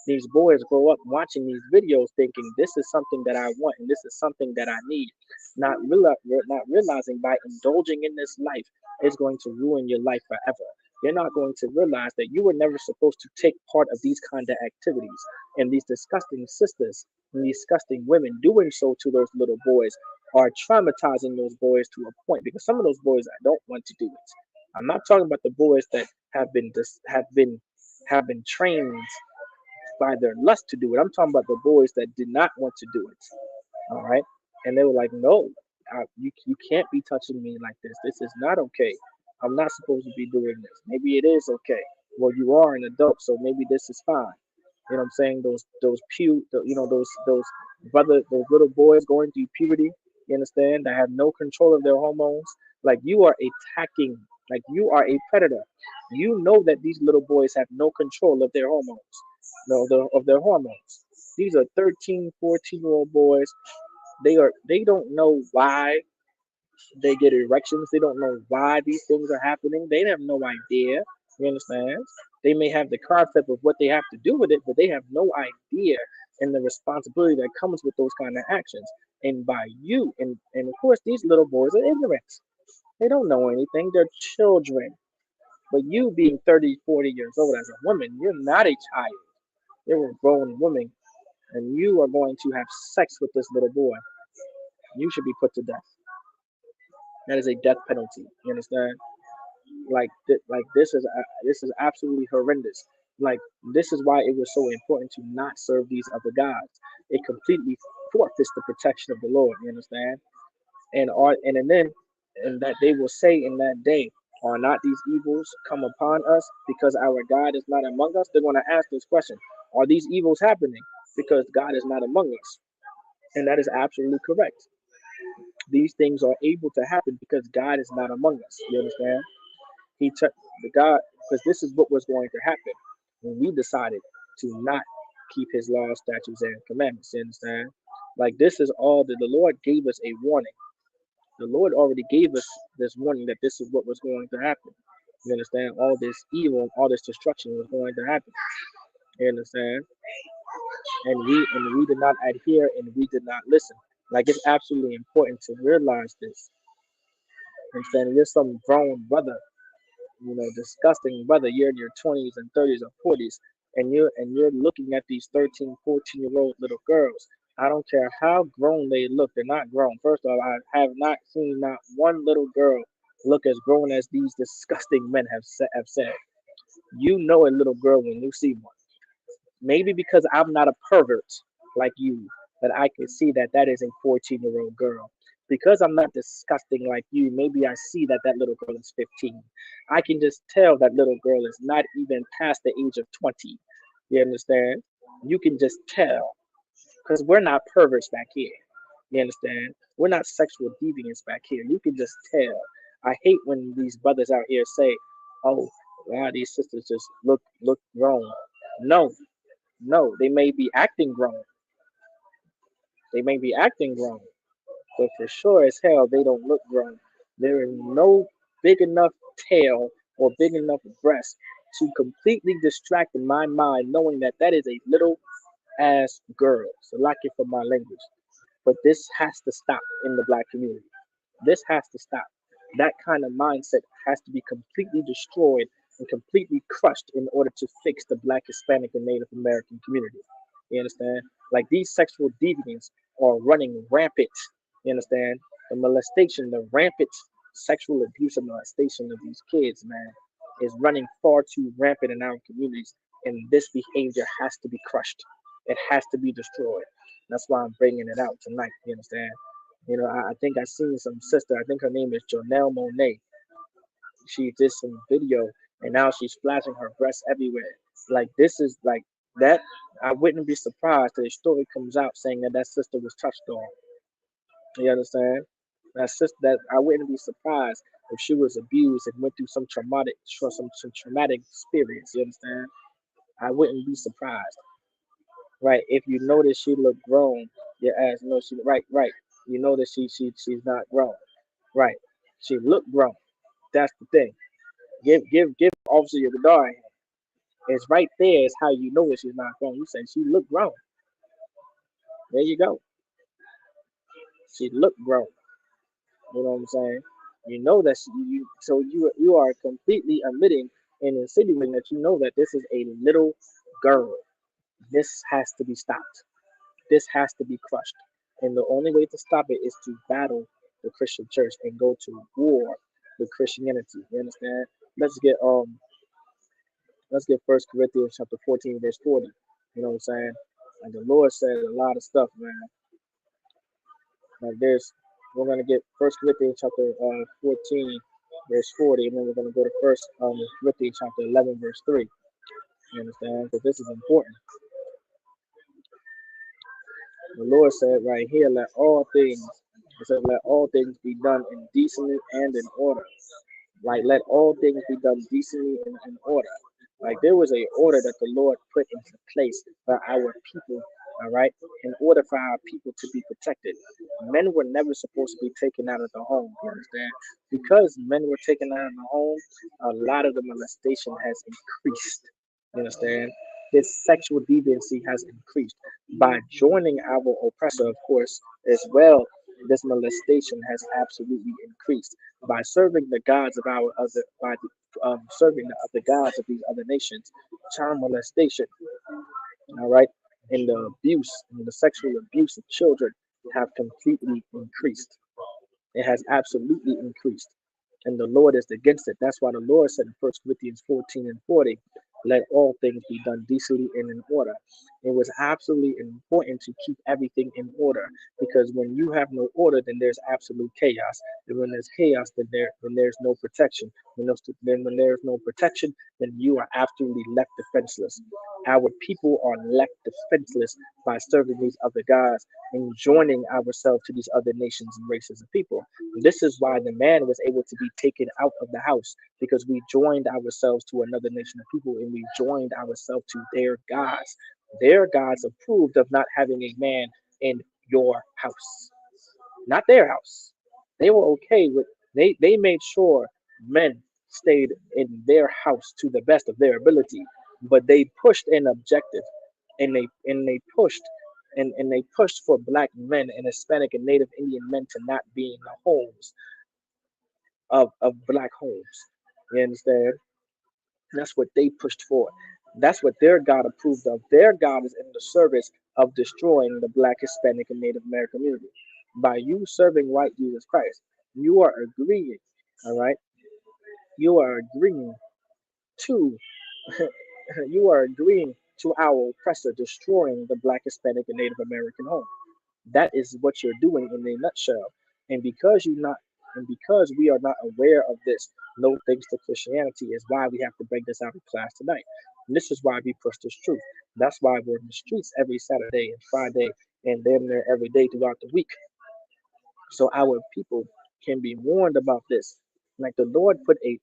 these boys grow up watching these videos thinking this is something that I want and this is something that I need, not realizing by indulging in this life is going to ruin your life forever. You're not going to realize that you were never supposed to take part of these kind of activities, and these disgusting sisters and these disgusting women doing so to those little boys are traumatizing those boys to a point, because some of those boys don't want to do it. I'm not talking about the boys that have been trained by their lust to do it. I'm talking about the boys that did not want to do it. All right, and they were like, "No, you can't be touching me like this. This is not okay. I'm not supposed to be doing this. Maybe it is okay. Well, you are an adult, so maybe this is fine." You know what I'm saying? Those little boys going through puberty. You understand? That have no control of their hormones. Like you are attacking. Like you are a predator. You know that these little boys have no control of their hormones. No, of their hormones. These are 13, 14-year-old boys. They don't know why they get erections. They don't know why these things are happening. They have no idea. You understand? They may have the concept of what they have to do with it, but they have no idea and the responsibility that comes with those kind of actions. And by you, and of course, these little boys are ignorant. They don't know anything. They're children. But you being 30, 40 years old as a woman, you're not a child. You're a grown woman, and you are going to have sex with this little boy. You should be put to death. That is a death penalty. You understand? Like this is absolutely horrendous. Like this is why it was so important to not serve these other gods. It completely forfeits the protection of the Lord. You understand? And that they will say in that day, are not these evils come upon us because our God is not among us? They're going to ask this question: are these evils happening because God is not among us? And that is absolutely correct. These things are able to happen because God is not among us. You understand? He took the God, because this is what was going to happen when we decided to not keep His laws, statutes, and commandments. You understand? Like this is all that the Lord gave us a warning. The Lord already gave us this warning that this is what was going to happen. You understand? All this evil and all this destruction was going to happen. You understand? And we did not adhere and we did not listen. Like it's absolutely important to realize this. And saying you're some grown brother, disgusting brother. You're in your 20s and 30s or 40s, and you're looking at these 13, 14-year old little girls. I don't care how grown they look; they're not grown. First of all, I have not seen not one little girl look as grown as these disgusting men have said. You know a little girl when you see one. Maybe because I'm not a pervert like you, that I can see that that is a 14-year-old girl. Because I'm not disgusting like you, maybe I see that that little girl is 15. I can just tell that little girl is not even past the age of 20. You understand? You can just tell because we're not perverts back here. You understand? We're not sexual deviants back here. You can just tell. I hate when these brothers out here say, "Oh, wow, these sisters just look grown." No, no, they may be acting grown. They may be acting grown, but for sure as hell they don't look grown. There is no big enough tail or big enough breast to completely distract my mind, knowing that that is a little ass girl. So like it for my language. But this has to stop in the black community. This has to stop. That kind of mindset has to be completely destroyed and completely crushed in order to fix the black, Hispanic, and Native American community. You understand? Like these sexual deviants are running rampant. You understand? The molestation, the rampant sexual abuse and molestation of these kids, man, is running far too rampant in our communities. And this behavior has to be crushed. It has to be destroyed. That's why I'm bringing it out tonight. You understand? I think I seen some sister. I think her name is Jonelle Monet. She did some video, and now she's flashing her breasts everywhere. Like this is like that. I wouldn't be surprised if a story comes out saying that that sister was touched on. You understand? That I wouldn't be surprised if she was abused and went through some traumatic experience. You understand? I wouldn't be surprised. Right? If you notice she looked grown, your ass knows she right. You know that she's not grown. Right. She looked grown. That's the thing. Give Officer your guitar. It's right there. Is how you know that she's not grown. You say she looked grown. There you go. She looked grown. You know what I'm saying? You know that you are completely admitting and insinuating that you know that this is a little girl. This has to be stopped. This has to be crushed. And the only way to stop it is to battle the Christian church and go to war with Christianity. You understand? Let's get um let's get First Corinthians chapter 14, verse 40. You know what I'm saying? And the Lord said a lot of stuff, man. Like there's we're gonna get First Corinthians chapter 14, verse 40, and then we're gonna go to First Corinthians chapter 11, verse 3. You understand? Because this is important. The Lord said right here, it said, let all things be done in decency and in order. Like, let all things be done decently and in order. Like, there was a order that the Lord put into place for our people, all right, in order for our people to be protected. Men were never supposed to be taken out of the home, you understand? Because men were taken out of the home, a lot of the molestation has increased, you understand? This sexual deviancy has increased. By joining our oppressor, of course, as well, this molestation has absolutely increased by serving the gods of our other by serving the gods of these other nations. Child molestation, all right, and the abuse and the sexual abuse of children have completely increased. It has absolutely increased. And the Lord is against it. That's why the Lord said in First Corinthians 14 and 40, let all things be done decently and in order. It was absolutely important to keep everything in order because when you have no order, then there's absolute chaos. And when there's chaos, then there's no protection. When there's no protection, then you are absolutely left defenseless. Our people are left defenseless by serving these other gods and joining ourselves to these other nations and races of people. This is why the man was able to be taken out of the house because we joined ourselves to another nation of people and we joined ourselves to their gods. Their gods approved of not having a man in your house, not their house. They were okay with they made sure men stayed in their house to the best of their ability, but they pushed an objective and they pushed for black men and Hispanic and Native Indian men to not be in the homes of black homes. You understand? That's what they pushed for. That's what their God approved of. Their God is in the service of destroying the black, Hispanic, and Native American community. By you serving white Jesus Christ, you are agreeing, all right? You are agreeing to you are agreeing to our oppressor destroying the black, Hispanic, and Native American home. That is what you're doing in a nutshell. And because you not and because we are not aware of this, no thanks to Christianity, is why we have to bring this out of class tonight. And this is why we push this truth. That's why we're in the streets every Saturday and Friday and damn near every day throughout the week. So our people can be warned about this. Like the Lord put a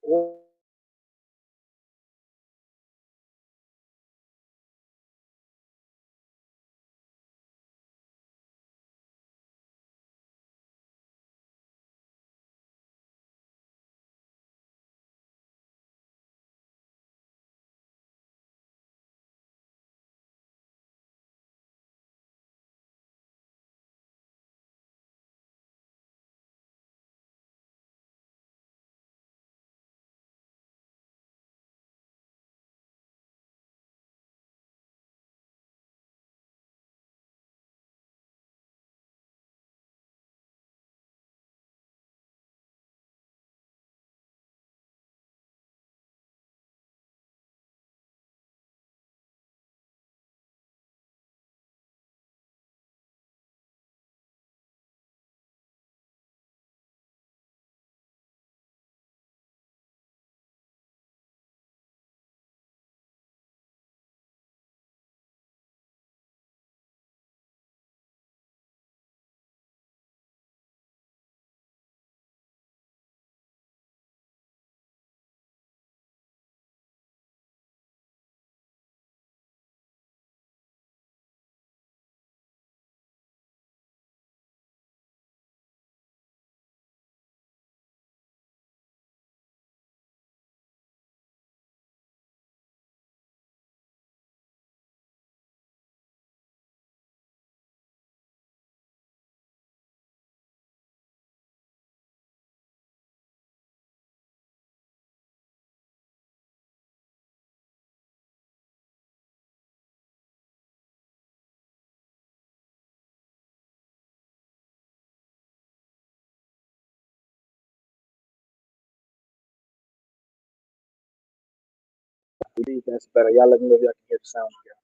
believe that's better. Y'all let me know if y'all can hear the sound again.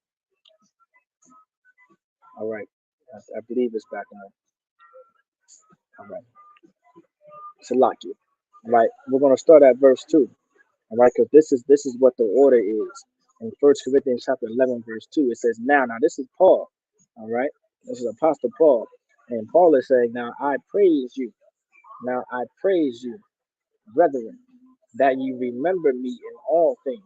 All right. I believe it's back on. All right. Salaki. All right. We're gonna start at verse 2. All right, because this is what the order is. In First Corinthians chapter 11, verse 2, it says, now this is Paul. All right. This is Apostle Paul. And Paul is saying, now I praise you. Now I praise you, brethren, that you remember me in all things.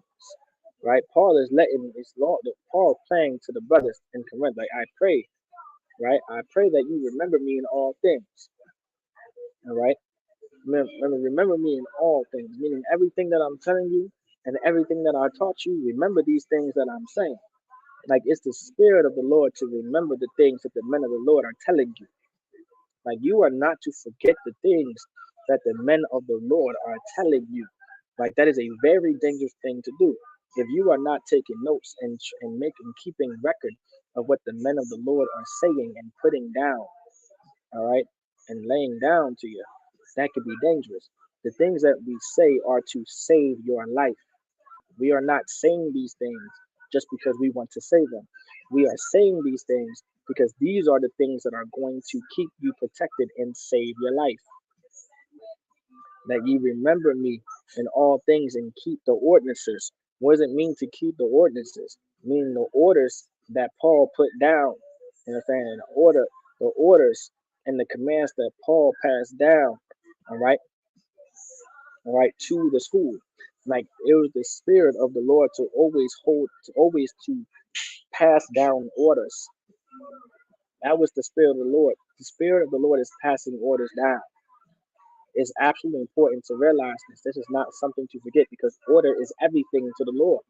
Right? Paul is letting his Lord, Paul playing to the brothers in Corinth, like I pray, right? I pray that you remember me in all things. All right. Remember me in all things, meaning everything that I'm telling you and everything that I taught you. Remember these things that I'm saying. Like it's the spirit of the Lord to remember the things that the men of the Lord are telling you. Like you are not to forget the things that the men of the Lord are telling you. Like that is a very dangerous thing to do. If you are not taking notes and making keeping record of what the men of the Lord are saying and putting down, all right, and laying down to you, that could be dangerous. The things that we say are to save your life. We are not saying these things just because we want to say them. We are saying these things because these are the things that are going to keep you protected and save your life. That ye remember me in all things and keep the ordinances. What does it mean to keep the ordinances? Meaning the orders that Paul put down. You understand? The orders and the commands that Paul passed down. All right, to the school. Like it was the spirit of the Lord to always to pass down orders. That was the spirit of the Lord. The spirit of the Lord is passing orders down. It's absolutely important to realize this. This is not something to forget because order is everything to the Lord.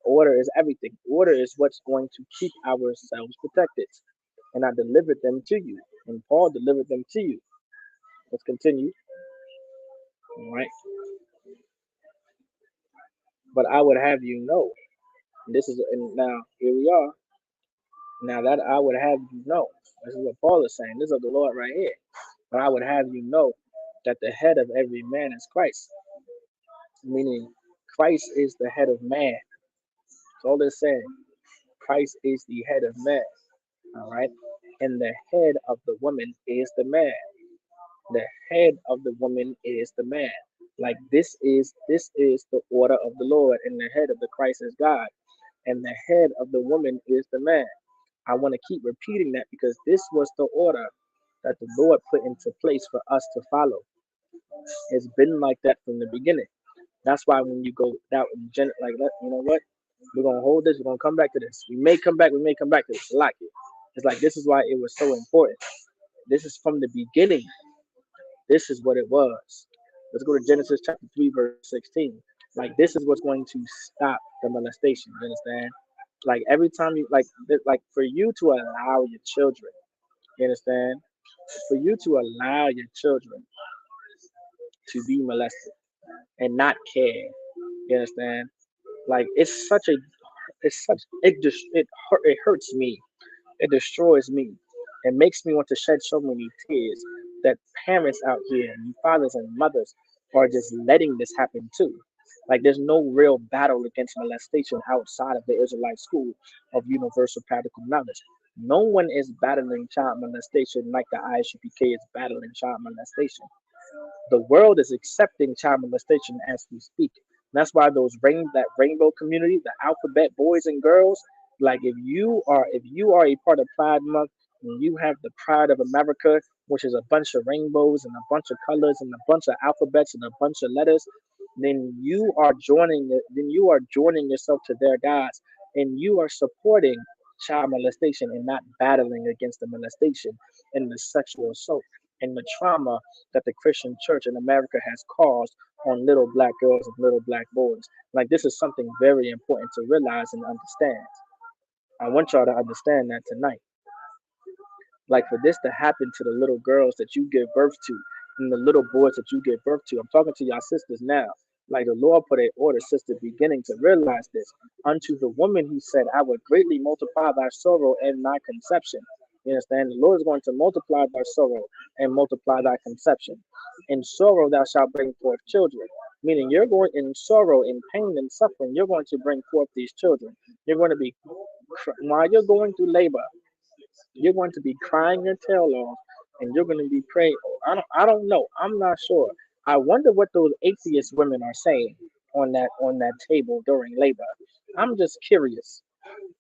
Order is everything. Order is what's going to keep ourselves protected. And I delivered them to you. And Paul delivered them to you. Let's continue. All right. But I would have you know. And now here we are. Now that I would have you know. This is what Paul is saying. This is the Lord right here. But I would have you know that the head of every man is Christ. Meaning Christ is the head of man. That's all they're saying. Christ is the head of man. All right. And the head of the woman is the man. The head of the woman is the man. Like this is the order of the Lord, and the head of the Christ is God, and the head of the woman is the man. I want to keep repeating that because this was the order that the Lord put into place for us to follow. It's been like that from the beginning. That's why when you go out in like that, you know what? We're gonna hold this. We're gonna come back to this. We may come back. We may come back to this. I like it. It's like this is why it was so important. This is from the beginning. This is what it was. Let's go to Genesis chapter 3, verse 16. Like this is what's going to stop the molestation. You understand? Like every time you like for you to allow your children, you understand? For you to allow your children to be molested and not care, you understand? Like it hurts me. It destroys me. It makes me want to shed so many tears that parents out here, and fathers and mothers, are just letting this happen too. Like there's no real battle against molestation outside of the Israelite school of universal practical knowledge. No one is battling child molestation like the ISUPK is battling child molestation. The world is accepting child molestation as we speak. And that's why that rainbow community, the alphabet boys and girls, like if you are a part of Pride Month and you have the Pride of America, which is a bunch of rainbows and a bunch of colors and a bunch of alphabets and a bunch of letters, then you are joining yourself to their gods, and you are supporting child molestation and not battling against the molestation and the sexual assault and the trauma that the Christian church in America has caused on little black girls and little black boys. Like this is something very important to realize and understand. I want y'all to understand that tonight. Like for this to happen to the little girls that you give birth to and the little boys that you give birth to. I'm talking to y'all sisters now. Like the Lord put a order since the beginning to realize this. Unto the woman he said, I would greatly multiply thy sorrow and thy conception. You understand? The Lord is going to multiply thy sorrow and multiply thy conception. In sorrow thou shalt bring forth children. meaning you're going in sorrow, in pain, and suffering. You're going to bring forth these children. You're going to be, while you're going through labor, you're going to be crying your tail off, and you're going to be praying. I don't know. I'm not sure. I wonder what those atheist women are saying on that table during labor. I'm just curious.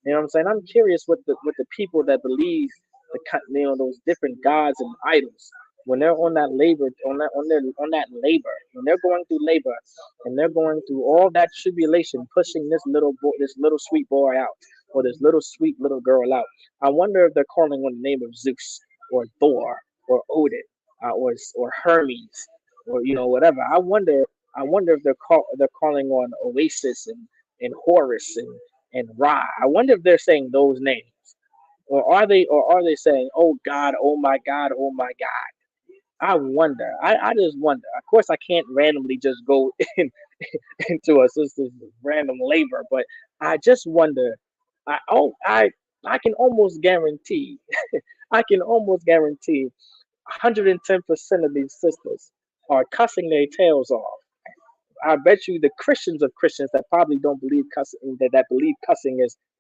You know what I'm saying? I'm curious what the people that believe those different gods and idols when they're on that labor on that labor when they're going through labor and they're going through all that tribulation pushing this little sweet boy out or this little sweet little girl out. I wonder if they're calling on the name of Zeus or Thor or Odin or Hermes or whatever. I wonder if they're calling on Oasis and Horus and Ra. I wonder if they're saying those names, or are they saying, "Oh God, oh my God, oh my God"? I wonder. I just wonder. Of course, I can't randomly just go into a sister's random labor, but I just wonder. I can almost guarantee. I can almost guarantee 110% of these sisters are cussing their tails off. I bet you the Christians of Christians that probably don't believe cussing, that believe cussing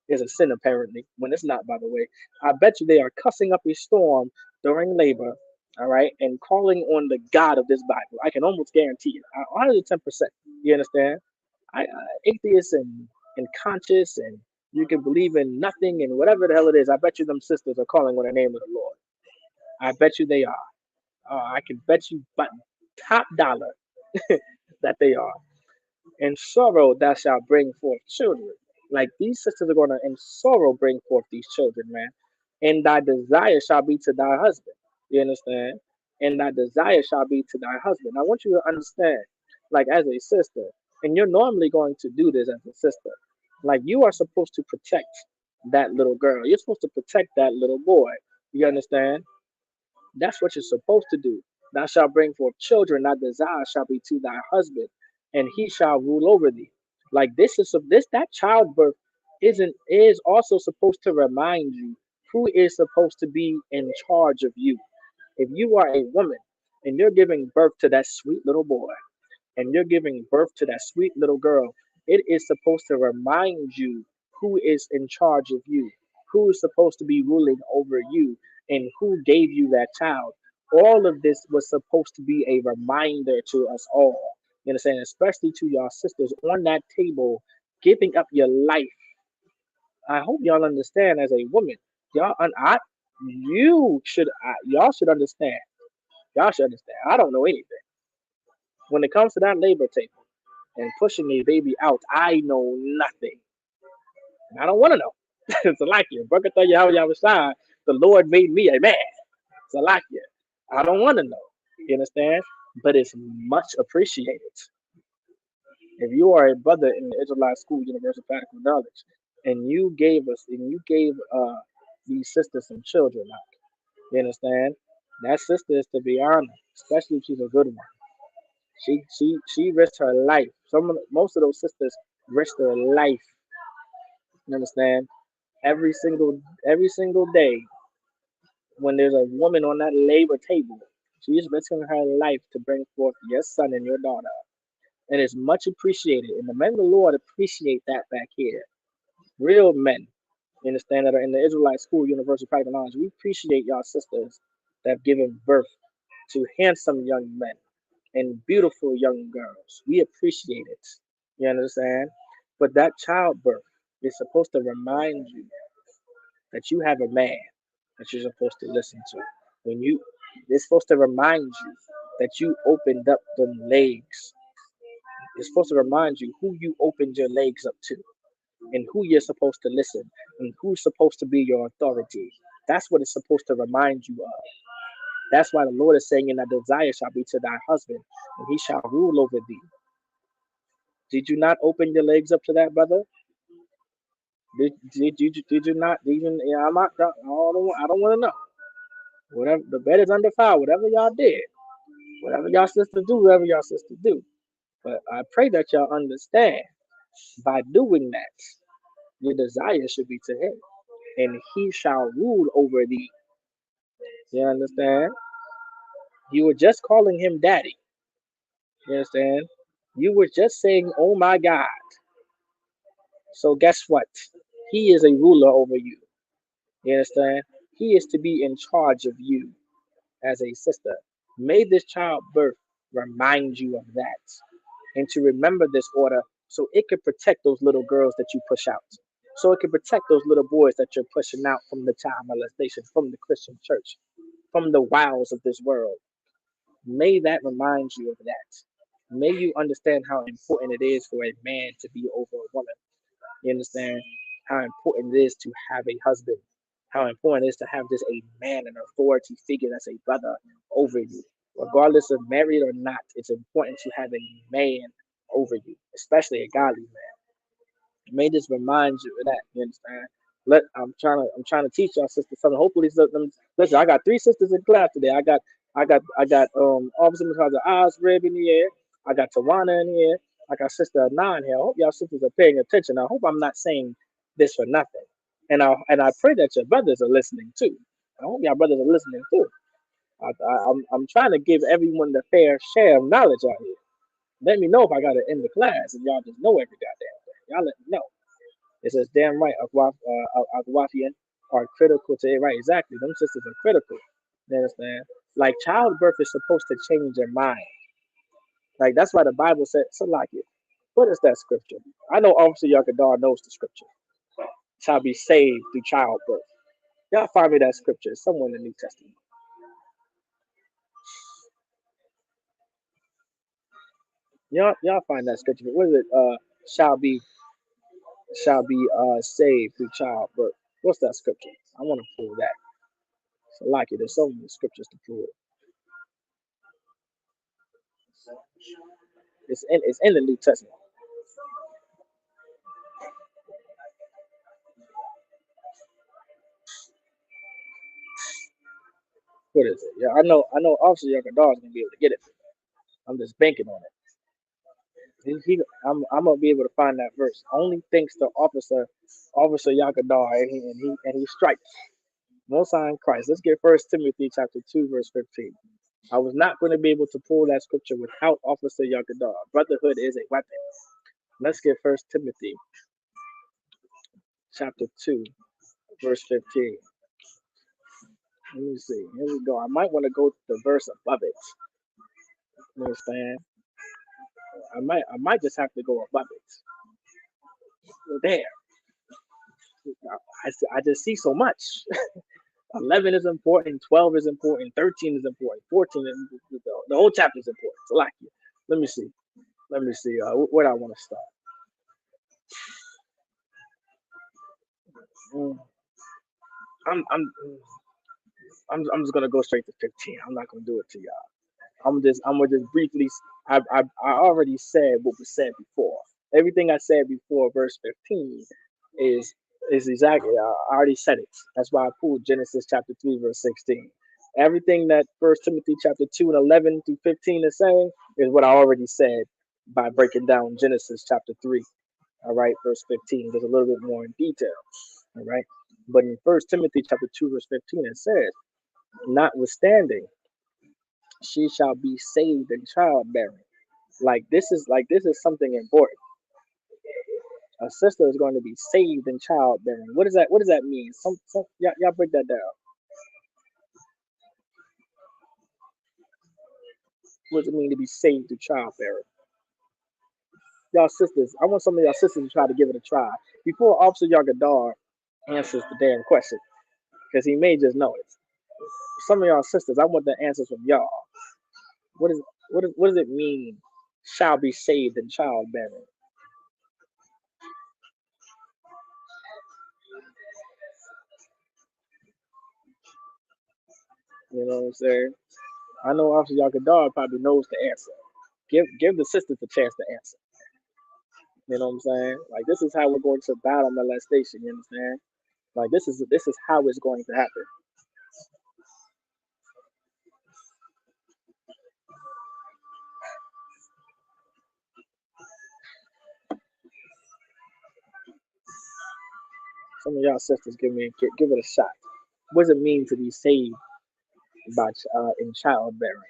is a sin apparently, when it's not, by the way. I bet you they are cussing up a storm during labor, all right, and calling on the God of this Bible. I can almost guarantee it, 110%. You understand? Atheists and conscious, and you can believe in nothing and whatever the hell it is. I bet you them sisters are calling on the name of the Lord. I bet you they are. I can bet you, but top dollar that they are. In sorrow thou shalt bring forth children. Like these sisters are gonna in sorrow bring forth these children, man. And thy desire shall be to thy husband. You understand? And thy desire shall be to thy husband. I want you to understand, like as a sister, and you're normally going to do this as a sister. Like you are supposed to protect that little girl. You're supposed to protect that little boy. You understand? That's what you're supposed to do. Thou shalt bring forth children, thy desire shall be to thy husband, and he shall rule over thee. Like that childbirth is also supposed to remind you who is supposed to be in charge of you. If you are a woman and you're giving birth to that sweet little boy, and you're giving birth to that sweet little girl, it is supposed to remind you who is in charge of you, who is supposed to be ruling over you, and who gave you that child. All of this was supposed to be a reminder to us all. You understand? Especially to y'all sisters on that table, giving up your life. I hope y'all understand as a woman. Y'all, y'all should understand. Y'all should understand. I don't know anything. When it comes to that labor table and pushing a baby out, I know nothing. And I don't want to know. It's a like you. Brother tell you how y'all was signed. The Lord made me a man. It's a like you. I don't want to know. You understand? But it's much appreciated. If you are a brother in the Israelite School, Universal Practical Knowledge, and you gave these sisters some children, you understand? That sister is to be honored, especially if she's a good one. She risked her life. Most of those sisters risked their life. You understand? Every single day when there's a woman on that labor table, she is risking her life to bring forth your son and your daughter. And it's much appreciated. And the men of the Lord appreciate that back here. Real men, you understand, that are in the Israelite School, Universal Practical Knowledge. We appreciate y'all sisters that have given birth to handsome young men and beautiful young girls. We appreciate it. You understand? But that childbirth is supposed to remind you that you have a man that you're supposed to listen to. It's supposed to remind you that you opened up them legs. It's supposed to remind you who you opened your legs up to and who you're supposed to listen and who's supposed to be your authority. That's what it's supposed to remind you of. That's why the Lord is saying, "In thy desire shall be to thy husband, and he shall rule over thee." Did you not open your legs up to that, brother? Did you not? Yeah, I don't want to know. Whatever the bed is undefiled, whatever y'all did, whatever y'all sisters do, whatever y'all sisters do. But I pray that y'all understand by doing that, your desire should be to him, and he shall rule over thee. You understand? You were just calling him daddy. You understand? You were just saying, "Oh my God." So guess what? He is a ruler over you. You understand? He is to be in charge of you as a sister. May this childbirth remind you of that and to remember this order so it could protect those little girls that you push out. So it can protect those little boys that you're pushing out from the child molestation, from the Christian church, from the wiles of this world. May that remind you of that. May you understand how important it is for a man to be over a woman. You understand how important it is to have a husband, how important it is to have just a man, an authority figure that's a brother over you. Regardless of married or not, it's important to have a man over you, especially a godly man. May this remind you of that. You understand? I'm trying to teach y'all sisters something. Hopefully, listen. I got three sisters in class today. I got Officer Mccauley Oz Rib in here. I got Tawana in here. I got Sister Anon here. I hope y'all sisters are paying attention. I hope I'm not saying this for nothing. And I pray that your brothers are listening too. I hope y'all brothers are listening too. I'm trying to give everyone the fair share of knowledge out here. Let me know if I got to end the class and y'all just know every goddamn thing. Y'all let me know. It says, damn right, Agwafian are critical to it. Right, exactly. Them sisters are critical. You understand? Like, childbirth is supposed to change your mind. Like, that's why the Bible said, so like it. What is that scripture? I know Officer Yakadar knows the scripture. Shall be saved through childbirth. Y'all find me that scripture. It's somewhere in the New Testament. Y'all find that scripture. What is it? Shall be saved through childbirth. What's that scripture? I want to pull that. So like it. There's so many scriptures to pull. It's in the New Testament. What is it? Yeah, I know Officer Yakadar is gonna be able to get it. I'm just banking on it. I'm gonna be able to find that verse. Only thanks to Officer Yakadar, and he strikes. Most High in Christ. Let's get First Timothy chapter 2, verse 15. I was not going to be able to pull that scripture without Officer Yakadar. Brotherhood is a weapon. Let's get First Timothy chapter 2, verse 15. Let me see. Here we go. I might want to go to the verse above it. You understand? I might just have to go above it. There. I just see so much. 11 is important, 12 is important, 13 is important, 14 is the whole chapter is important. So like it. Let me see. Let me see. Where do I want to start? Mm, I'm I'm I'm just gonna go straight to 15. I'm not gonna do it to y'all. I'm gonna just briefly. I already said what was said before. Everything I said before verse 15 is is exactly. I already said it. That's why I pulled Genesis chapter 3 verse 16. Everything that First Timothy chapter 2 and 11 through 15 is saying is what I already said by breaking down Genesis chapter 3. All right, verse 15. There's a little bit more in detail. All right, but in First Timothy chapter 2 verse 15 it says, notwithstanding she shall be saved in childbearing. Like this is something important. A sister is going to be saved in childbearing. What does that mean? Y'all break that down. What does it mean to be saved through childbearing? Y'all sisters, I want some of y'all sisters to try to give it a try before Officer Yagadar answers the damn question, because he may just know it. Some of y'all sisters, I want the answers from y'all. What does it mean? Shall be saved in childbearing. You know what I'm saying? I know Officer Yakadar probably knows the answer. Give the sisters a chance to answer. You know what I'm saying? Like, this is how we're going to battle molestation. You understand? Like, this is how it's going to happen. Some of y'all sisters give it a shot. What does it mean to be saved by in childbearing?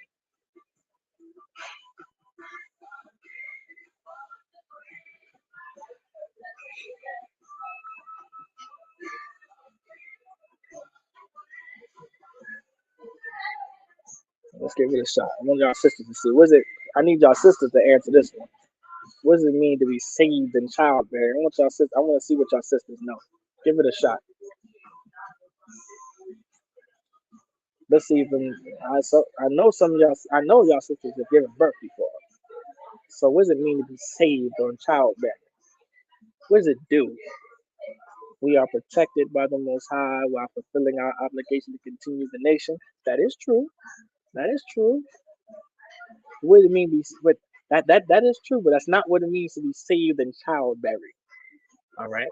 Let's give it a shot. I want y'all sisters to see. What is it? I need y'all sisters to answer this one. What does it mean to be saved in childbearing? I want y'all sisters. I want to see what y'all sisters know. Give it a shot. Let's see if I know some of y'all. I know y'all sisters have given birth before. So what does it mean to be saved on childbearing? What does it do? We are protected by the Most High while fulfilling our obligation to continue the nation. That is true. That is true. What does it mean? But that is true. But that's not what it means to be saved in childbearing. All right,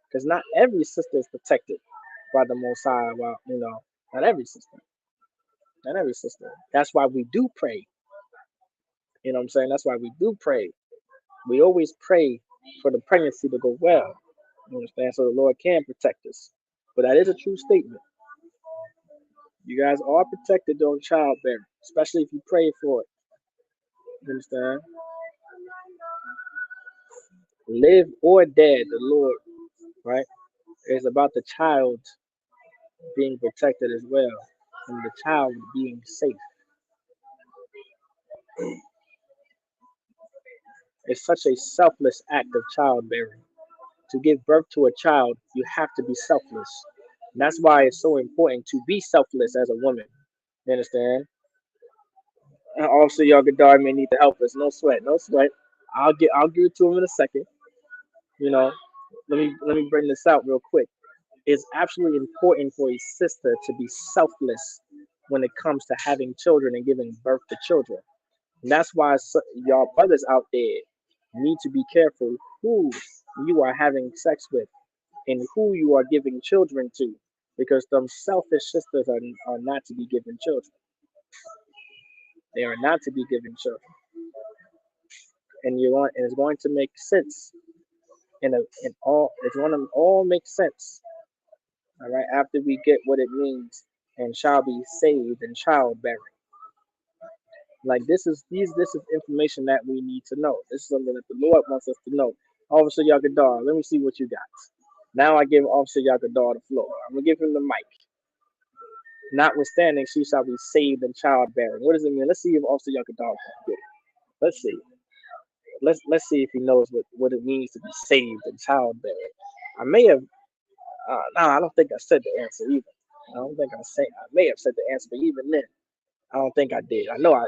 because not every sister is protected by the Most High. Well, not every sister. Not every sister. That's why we do pray. You know what I'm saying? That's why we do pray. We always pray for the pregnancy to go well. You understand? So the Lord can protect us. But that is a true statement. You guys are protected during childbearing, especially if you pray for it. You understand? Live or dead, the Lord, right, is about the child being protected as well, and the child being safe. It's such a selfless act of childbearing. To give birth to a child, you have to be selfless. And that's why it's so important to be selfless as a woman. You understand? And also, y'all Gadar may need to help us. No sweat, no sweat. I'll give it to him in a second. You know, let me bring this out real quick. It's absolutely important for a sister to be selfless when it comes to having children and giving birth to children. And that's why y'all brothers out there need to be careful who you are having sex with and who you are giving children to, because them selfish sisters are not to be given children. They are not to be given children, and it's going to make sense in all. It's going to all make sense. All right, after we get what it means and shall be saved in childbearing. Like this is information that we need to know. This is something that the Lord wants us to know. Officer Yagadar, let me see what you got. Now I give Officer Yagadar the floor. I'm gonna give him the mic. Notwithstanding, she shall be saved in childbearing. What does it mean? Let's see if Officer Yagadar can get it. Let's see. Let's see if he knows what it means to be saved in childbearing. I may have no, I don't think I said the answer either. I don't think I may have said the answer, but even then, I don't think I did. I know I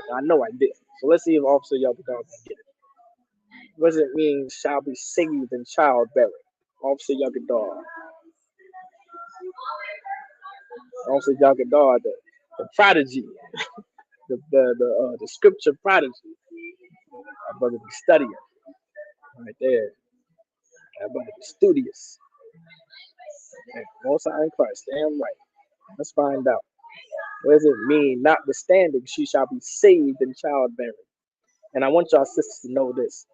did. So let's see if Officer Yagadar can get it. What does it mean shall be saved in childbearing? Officer Yagadar. Officer Yagadar, the prodigy, the scripture prodigy. That brother be studying right there. That brother be studious. Okay. Most High in Christ, damn right. Let's find out. What does it mean? Notwithstanding, she shall be saved in childbearing. And I want y'all sisters to know this.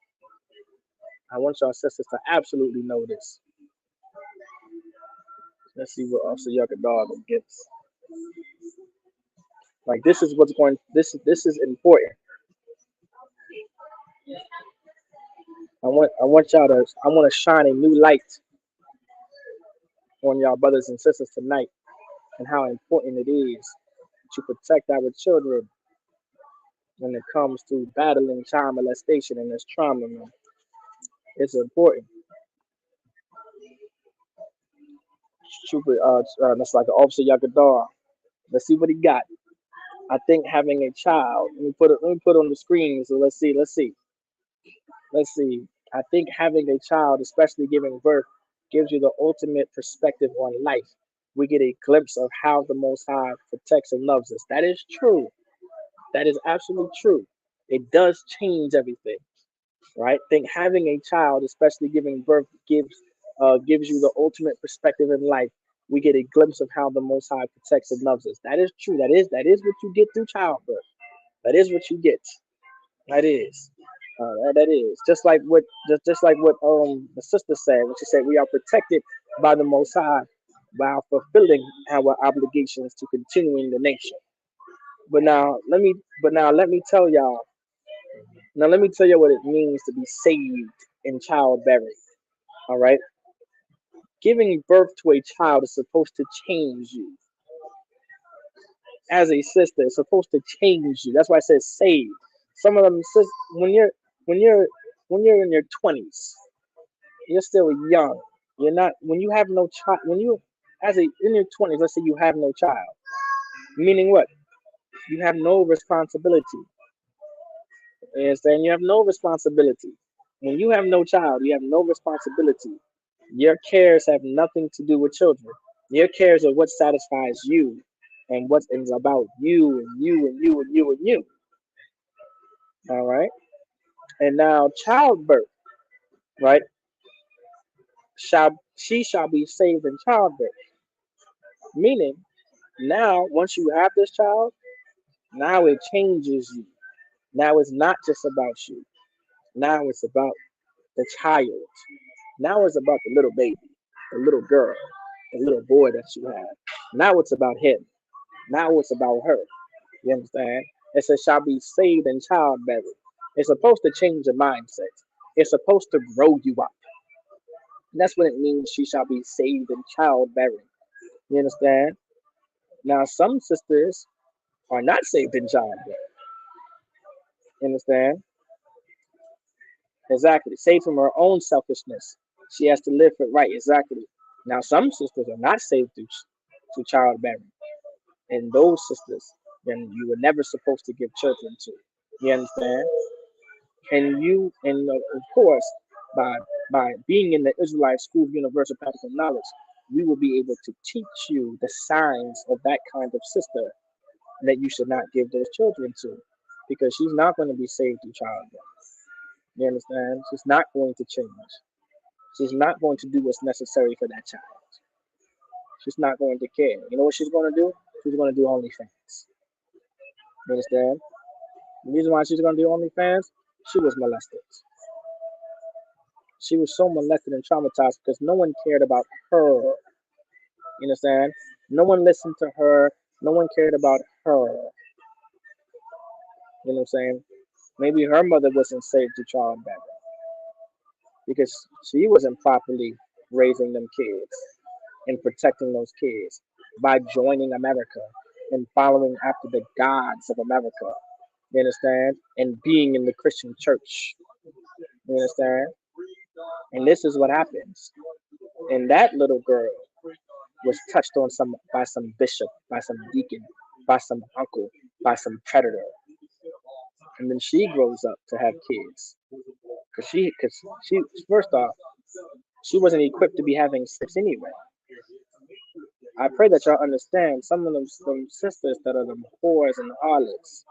I want y'all sisters to absolutely know this. Let's see what Officer Yagadar will give us. Like this is what's going. This is important. I want y'all to. I want to shine a new light on y'all brothers and sisters tonight, and how important it is to protect our children when it comes to battling child molestation and this trauma. Man. It's important. Stupid. That's like an Officer Yagadar. Let's see what he got. I think having a child. Let me put it on the screen. So let's see. Let's see. I think having a child, especially giving birth, gives you the ultimate perspective on life. We get a glimpse of how the Most High protects and loves us. That is true. That is absolutely true. It does change everything, right? Think having a child, especially giving birth, gives you the ultimate perspective in life. We get a glimpse of how the Most High protects and loves us. That is true. That is what you get through childbirth. That is what you get. That is. That is just like what the sister said when she said we are protected by the Most High while fulfilling our obligations to continuing the nation. But now let me tell y'all. Now let me tell you what it means to be saved in childbearing. All right, giving birth to a child is supposed to change you. as a sister. It's supposed to change you. That's why it says save. Some of them, when you're when you're when you're in your 20s, you're still young. You're not when you have no child. When you as a in your 20s, let's say you have no child, meaning what? You have no responsibility. You understand? You have no responsibility. When you have no child, you have no responsibility. Your cares have nothing to do with children. Your cares are what satisfies you and what is about you and you and you and you and you. All right. And now childbirth, right? Shall be saved in childbirth. Meaning now once you have this child, now it changes you. Now it's not just about you. Now it's about the child. Now it's about the little baby, the little girl, the little boy that you have. Now it's about him. Now it's about her. You understand? It says shall be saved in childbearing. It's supposed to change your mindset. It's supposed to grow you up. That's what it means. She shall be saved in childbearing. You understand? Now some sisters are not saved in childbearing. You understand? Exactly. Saved from her own selfishness. She has to live for right. Exactly. Now some sisters are not saved through childbearing. And those sisters, then you were never supposed to give children to. You understand? And of course, by being in the Israelite School of Universal Practical Knowledge, we will be able to teach you the signs of that kind of sister that you should not give those children to, because she's not going to be saved through childbirth. You understand? She's not going to change. She's not going to do what's necessary for that child. She's not going to care. You know what she's going to do? She's going to do OnlyFans. You understand? The reason why she's going to do OnlyFans, she was molested. She was so molested and traumatized because no one cared about her. You understand? No one listened to her. No one cared about her. You know what I'm saying? Maybe her mother wasn't saved to childbearing because she wasn't properly raising them kids and protecting those kids by joining America and following after the gods of America. You understand? And being in the Christian church. You understand? And this is what happens. And that little girl was touched on by some bishop, by some deacon, by some uncle, by some predator. And then she grows up to have kids. Cause she first off, she wasn't equipped to be having sex anyway. I pray that y'all understand some of them sisters that are them whores and harlots,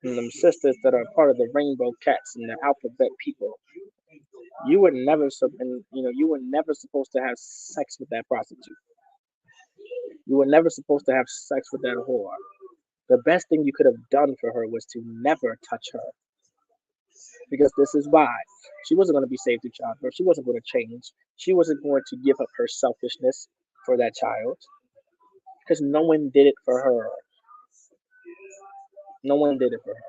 and them sisters that are part of the rainbow cats and the alphabet people. You were never supposed to have sex with that prostitute. You were never supposed to have sex with that whore. The best thing you could have done for her was to never touch her. Because this is why. She wasn't going to be saved through childbirth. She wasn't going to change. She wasn't going to give up her selfishness for that child. Because no one did it for her. No one did it for her.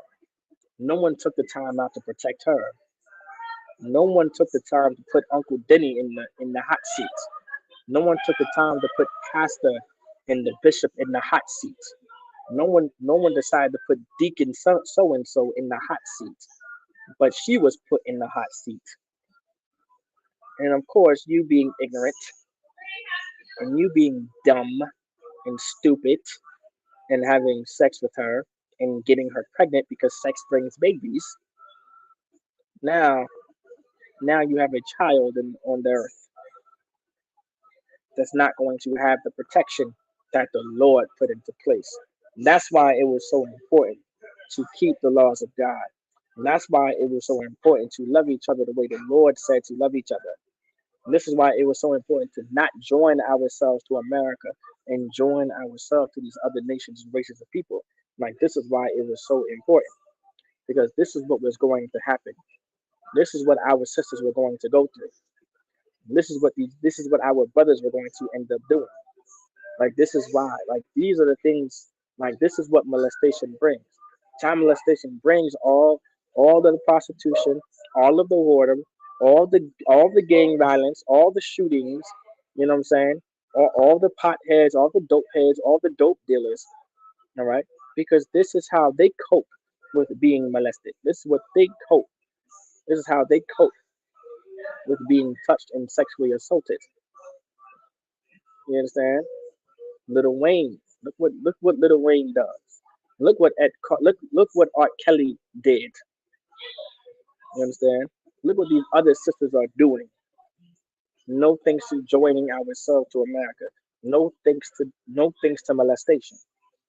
No one took the time out to protect her. No one took the time to put Uncle Denny in the hot seat. No one took the time to put Pastor and the bishop in the hot seat. No one decided to put Deacon so and so in the hot seat. But she was put in the hot seat. And of course, you being ignorant and you being dumb and stupid and having sex with her and getting her pregnant because sex brings babies. Now, now you have a child on the earth that's not going to have the protection that the Lord put into place. And that's why it was so important to keep the laws of God. And that's why it was so important to love each other the way the Lord said to love each other. And this is why it was so important to not join ourselves to America and join ourselves to these other nations and races of people. Like, this is why it was so important, because this is what was going to happen. This is what our sisters were going to go through. This is what our brothers were going to end up doing. Like, this is why. Like, these are the things. Like, this is what molestation brings. Child molestation brings all of the prostitution, all of the whoredom, all the gang violence, all the shootings. You know what I'm saying? All the potheads, all the dope heads, all the dope dealers. All right, because this is how they cope with being molested. This is what they cope. This is how they cope with being touched and sexually assaulted. You understand? Little Wayne. Look what Little Wayne does. Look what Art Kelly did. You understand? Look what these other sisters are doing. No thanks to joining ourselves to America. No thanks to molestation.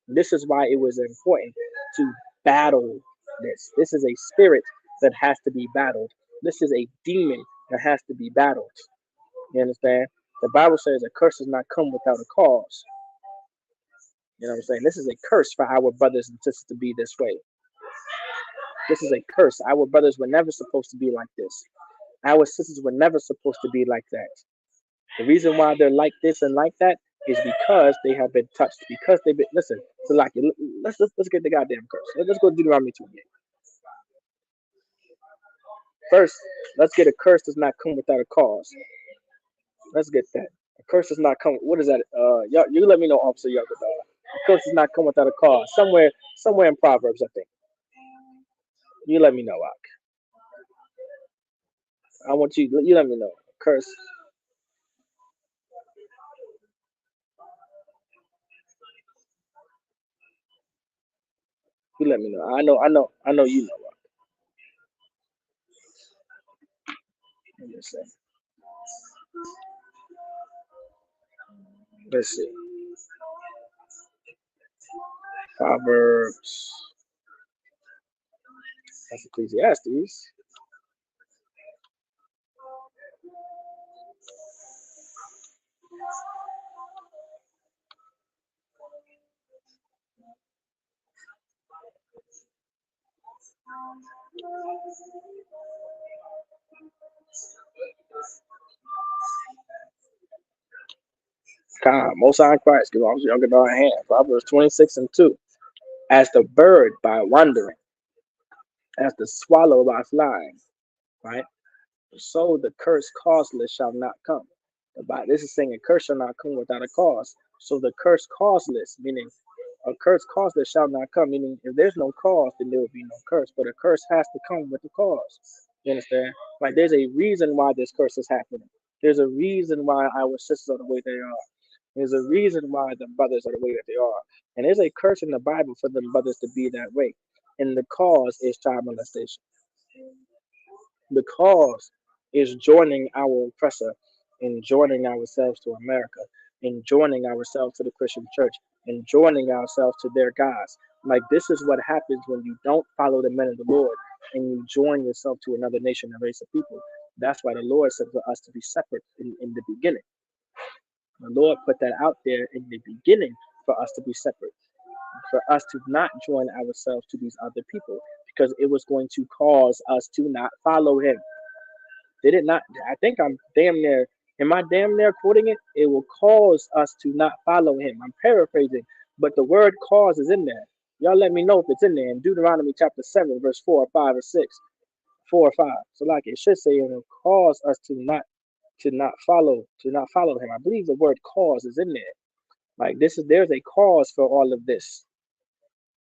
This is why it was important to battle this. This is a spirit that has to be battled. This is a demon that has to be battled. You understand? The Bible says a curse does not come without a cause. You know what I'm saying? This is a curse for our brothers and sisters to be this way. This is a curse. Our brothers were never supposed to be like this. Our sisters were never supposed to be like that. The reason why they're like this and like that is because they have been touched. Because they've been listen. So like, let's get the goddamn curse. Let's go to Deuteronomy 28. First, let's get a curse does not come without a cause. Let's get that. A curse does not come. What is that? Y'all, you let me know, Officer Yucca. A curse does not come without a cause. Somewhere in Proverbs, I think. You let me know, Ak. I want you. You let me know. Curse. You let me know. I know. You know, Ak. Let me see. Let's see. Proverbs. That's Ecclesiastes. Come, Most High Christ, give Officer Yucca a hand. Proverbs 26:2. As the bird by wandering, as the swallow by flying, right? So the curse causeless shall not come. This is saying a curse shall not come without a cause. So the curse causeless, meaning a curse causeless shall not come, meaning if there's no cause, then there will be no curse. But a curse has to come with a cause. You understand? Like there's a reason why this curse is happening. There's a reason why our sisters are the way they are. There's a reason why the brothers are the way that they are. And there's a curse in the Bible for the brothers to be that way. And the cause is child molestation. The cause is joining our oppressor and joining ourselves to America and joining ourselves to the Christian church and joining ourselves to their gods. Like this is what happens when you don't follow the men of the Lord and you join yourself to another nation and race of people. That's why the Lord said for us to be separate in the beginning. The Lord put that out there in the beginning for us to be separate, for us to not join ourselves to these other people because it was going to cause us to not follow him. Did it not? I think I'm damn near. Am I damn near quoting it? It will cause us to not follow him. I'm paraphrasing, but the word cause is in there. Y'all let me know if it's in there in Deuteronomy chapter 7, verse 4 or 5 or 6. 4 or 5. So like it should say it will cause us to not follow him. I believe the word cause is in there. Like there's a cause for all of this.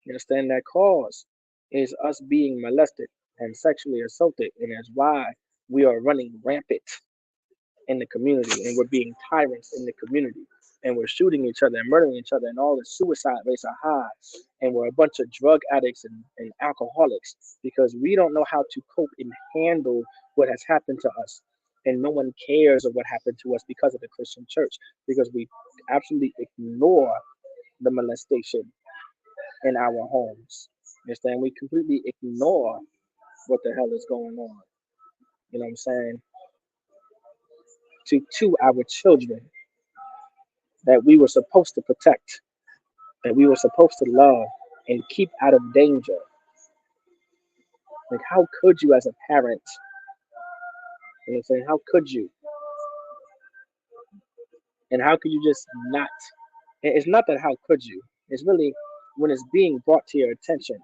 You understand that cause is us being molested and sexually assaulted, and that's why we are running rampant in the community and we're being tyrants in the community and we're shooting each other and murdering each other and all the suicide rates are high and we're a bunch of drug addicts and alcoholics because we don't know how to cope and handle what has happened to us and no one cares of what happened to us because of the Christian church because we absolutely ignore the molestation in our homes. You understand? We completely ignore what the hell is going on. You know what I'm saying? To our children that we were supposed to protect, that we were supposed to love and keep out of danger. Like, how could you, as a parent, you know what I'm saying? How could you? And how could you just not? It's not that how could you? It's really when it's being brought to your attention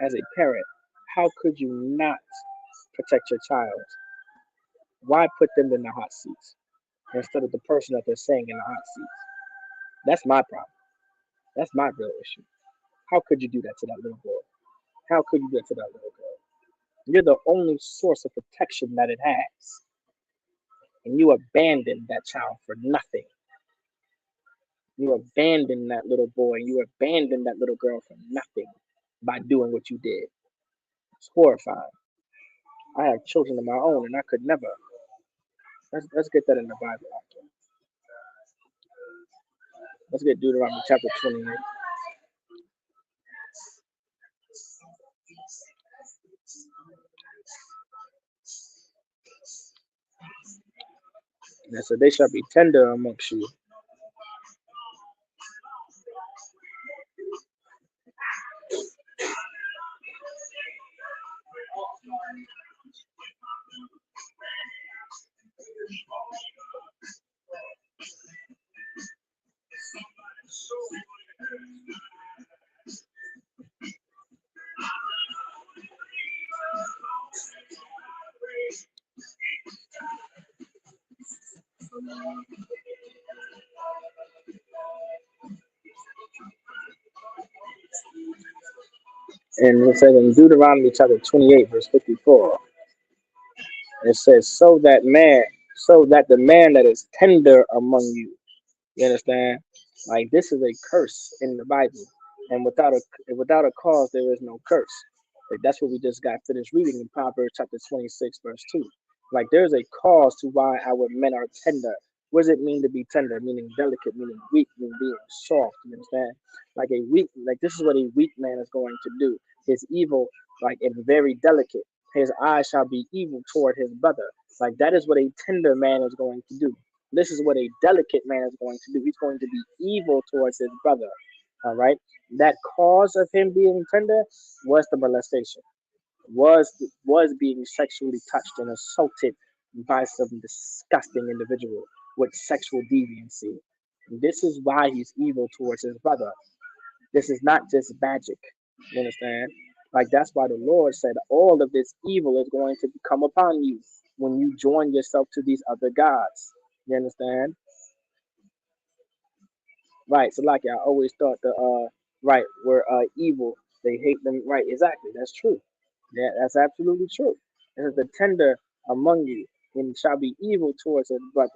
as a parent. How could you not protect your child? Why put them in the hot seats instead of the person that they're saying in the hot seats? That's my problem. That's my real issue. How could you do that to that little boy? How could you do that to that little girl? You're the only source of protection that it has. And you abandoned that child for nothing. You abandoned that little boy. You abandoned that little girl for nothing by doing what you did. It's horrifying. I have children of my own, and I could never. Let's get that in the Bible. Let's get Deuteronomy chapter 28. And so they shall be tender amongst you. And it says in Deuteronomy chapter 28, verse 54, it says, so that the man that is tender among you. You understand? Like this is a curse in the Bible, and without a cause there is no curse. Like that's what we just got finished reading in Proverbs chapter 26, verse 2. Like there's a cause to why our men are tender. What does it mean to be tender? Meaning delicate, meaning weak, meaning being soft. You understand? Like this is what a weak man is going to do. His evil, like and very delicate. His eye shall be evil toward his brother. Like that is what a tender man is going to do. This is what a delicate man is going to do. He's going to be evil towards his brother. All right. That cause of him being tender was the molestation, was was being sexually touched and assaulted by some disgusting individual with sexual deviancy. This is why he's evil towards his brother. This is not just magic. You understand? Like that's why the Lord said all of this evil is going to come upon you when you join yourself to these other gods. You understand? Right. So like I always thought the right were evil. They hate them. Right. Exactly. That's true. Yeah, that's absolutely true. It is the tender among you and shall be evil towards his brother.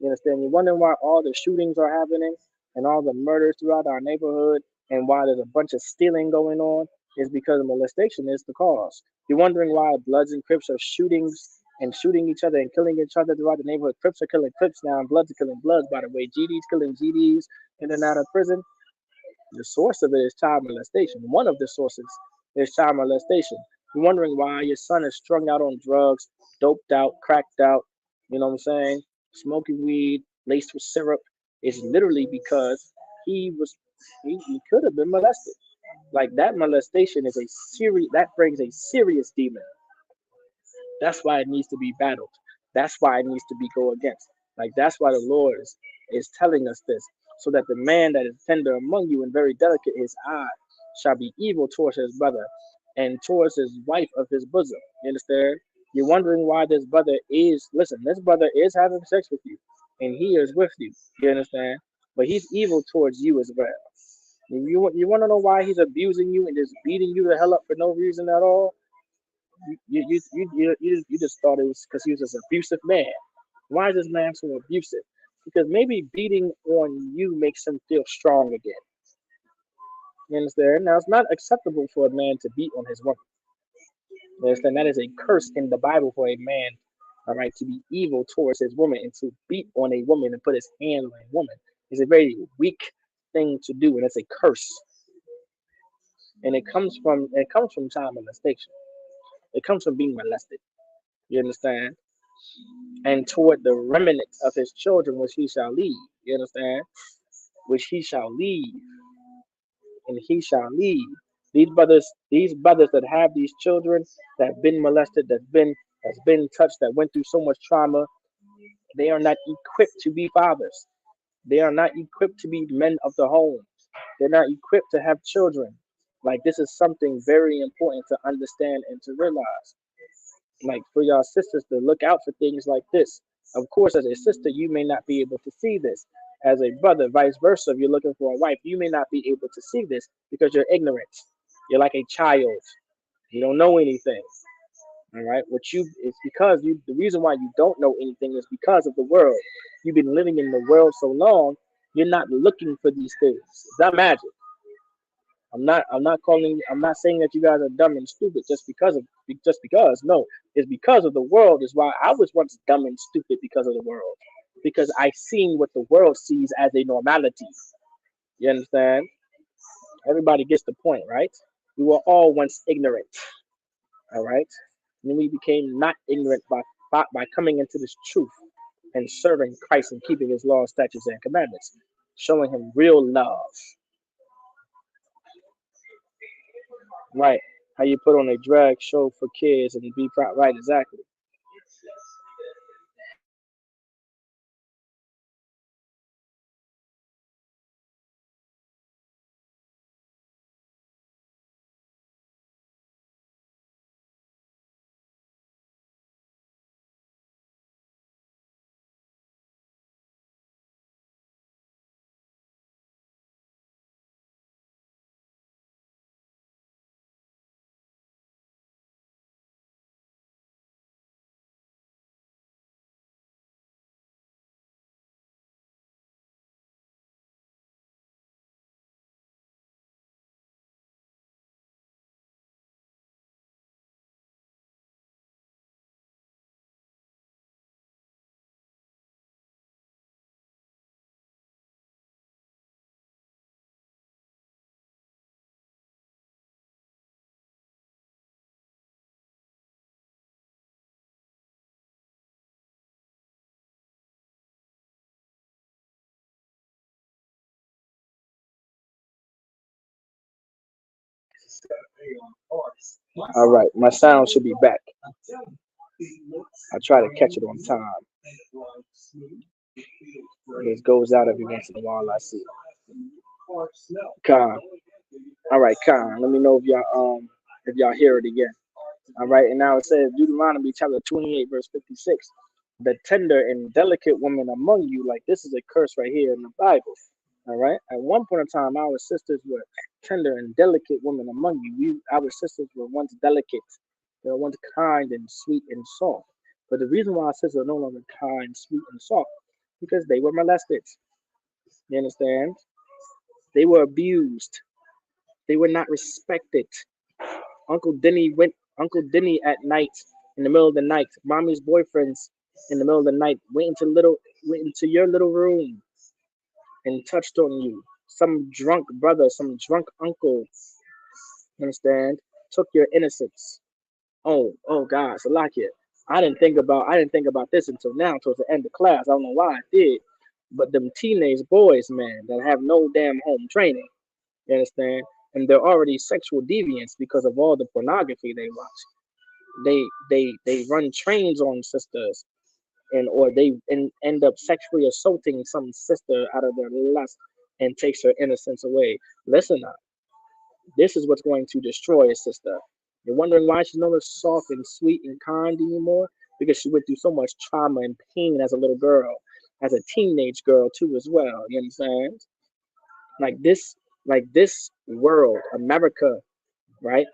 You understand? You're wondering why all the shootings are happening and all the murders throughout our neighborhood and why there's a bunch of stealing going on is because molestation is the cause. You're wondering why Bloods and Crips are shooting each other and killing each other throughout the neighborhood. Crips are killing Crips now and Bloods are killing Bloods, by the way. GDs killing GDs in and out of prison. The source of it is child molestation. One of the sources is child molestation. You're wondering why your son is strung out on drugs, doped out, cracked out, you know what I'm saying? Smoking weed, laced with syrup. It's literally because he could have been molested. Like that molestation is a serious that brings a serious demon. That's why it needs to be battled. That's why it needs to be go against. Like that's why the Lord is telling us this, so that the man that is tender among you and very delicate, his eye shall be evil towards his brother and towards his wife of his bosom. You understand? You're wondering why this brother is listen, this brother is having sex with you and he is with you. You understand? But he's evil towards you as well. You want to know why he's abusing you and just beating you the hell up for no reason at all? You just thought it was because he was this abusive man. Why is this man so abusive? Because maybe beating on you makes him feel strong again. You understand? Now it's not acceptable for a man to beat on his woman. You understand? That is a curse in the Bible for a man, all right, to be evil towards his woman and to beat on a woman and put his hand on a woman is a very weak thing to do, and it's a curse. And it comes from child molestation. It comes from being molested. You understand? And toward the remnant of his children which he shall leave. You understand? Which he shall leave, and he shall leave. These brothers that have these children that have been molested, that's been touched, that went through so much trauma, they are not equipped to be fathers. They are not equipped to be men of the home. They're not equipped to have children. Like this is something very important to understand and to realize. Like for y'all sisters to look out for things like this. Of course, as a sister, you may not be able to see this. as a brother. Vice versa, if you're looking for a wife, you may not be able to see this because you're ignorant. You're like a child. You don't know anything. All right. It's because you. The reason why you don't know anything is because of the world. You've been living in the world so long. You're not looking for these things. It's not magic. I'm not saying that you guys are dumb and stupid just because. No, it's because of the world is why I was once dumb and stupid because of the world. Because I seen what the world sees as a normality. You understand? Everybody gets the point, right? We were all once ignorant. All right. And then we became not ignorant by coming into this truth and serving Christ and keeping his laws, statutes, and commandments, showing him real love. Right. How you put on a drag show for kids and be proud. Right, exactly. All right, my sound should be back. I try to catch it on time. It goes out every once in a while. I see. Con. All right, Con. Let me know if y'all hear it again. All right, and now it says Deuteronomy chapter 28, verse 56. The tender and delicate woman among you, like this is a curse right here in the Bible. All right. At one point in time, our sisters were tender and delicate women among you. Our sisters were once delicate. They were once kind and sweet and soft. But the reason why our sisters are no longer kind, sweet, and soft, because they were molested. You understand? They were abused. They were not respected. Uncle Denny at night, in the middle of the night, mommy's boyfriends in the middle of the night went into your little room and touched on you. Some drunk brother, some drunk uncle, understand, took your innocence. Oh God, Salakia. I didn't think about this until now, towards the end of class. I don't know why I did. But them teenage boys, man, that have no damn home training, you understand? And they're already sexual deviants because of all the pornography they watch. They run trains on sisters and or end up sexually assaulting some sister out of their lust and takes her innocence away. Listen up. This is what's going to destroy a sister. You're wondering why she's not as soft and sweet and kind anymore? Because she went through so much trauma and pain as a little girl, as a teenage girl too as well. You understand? Like this world, America, right?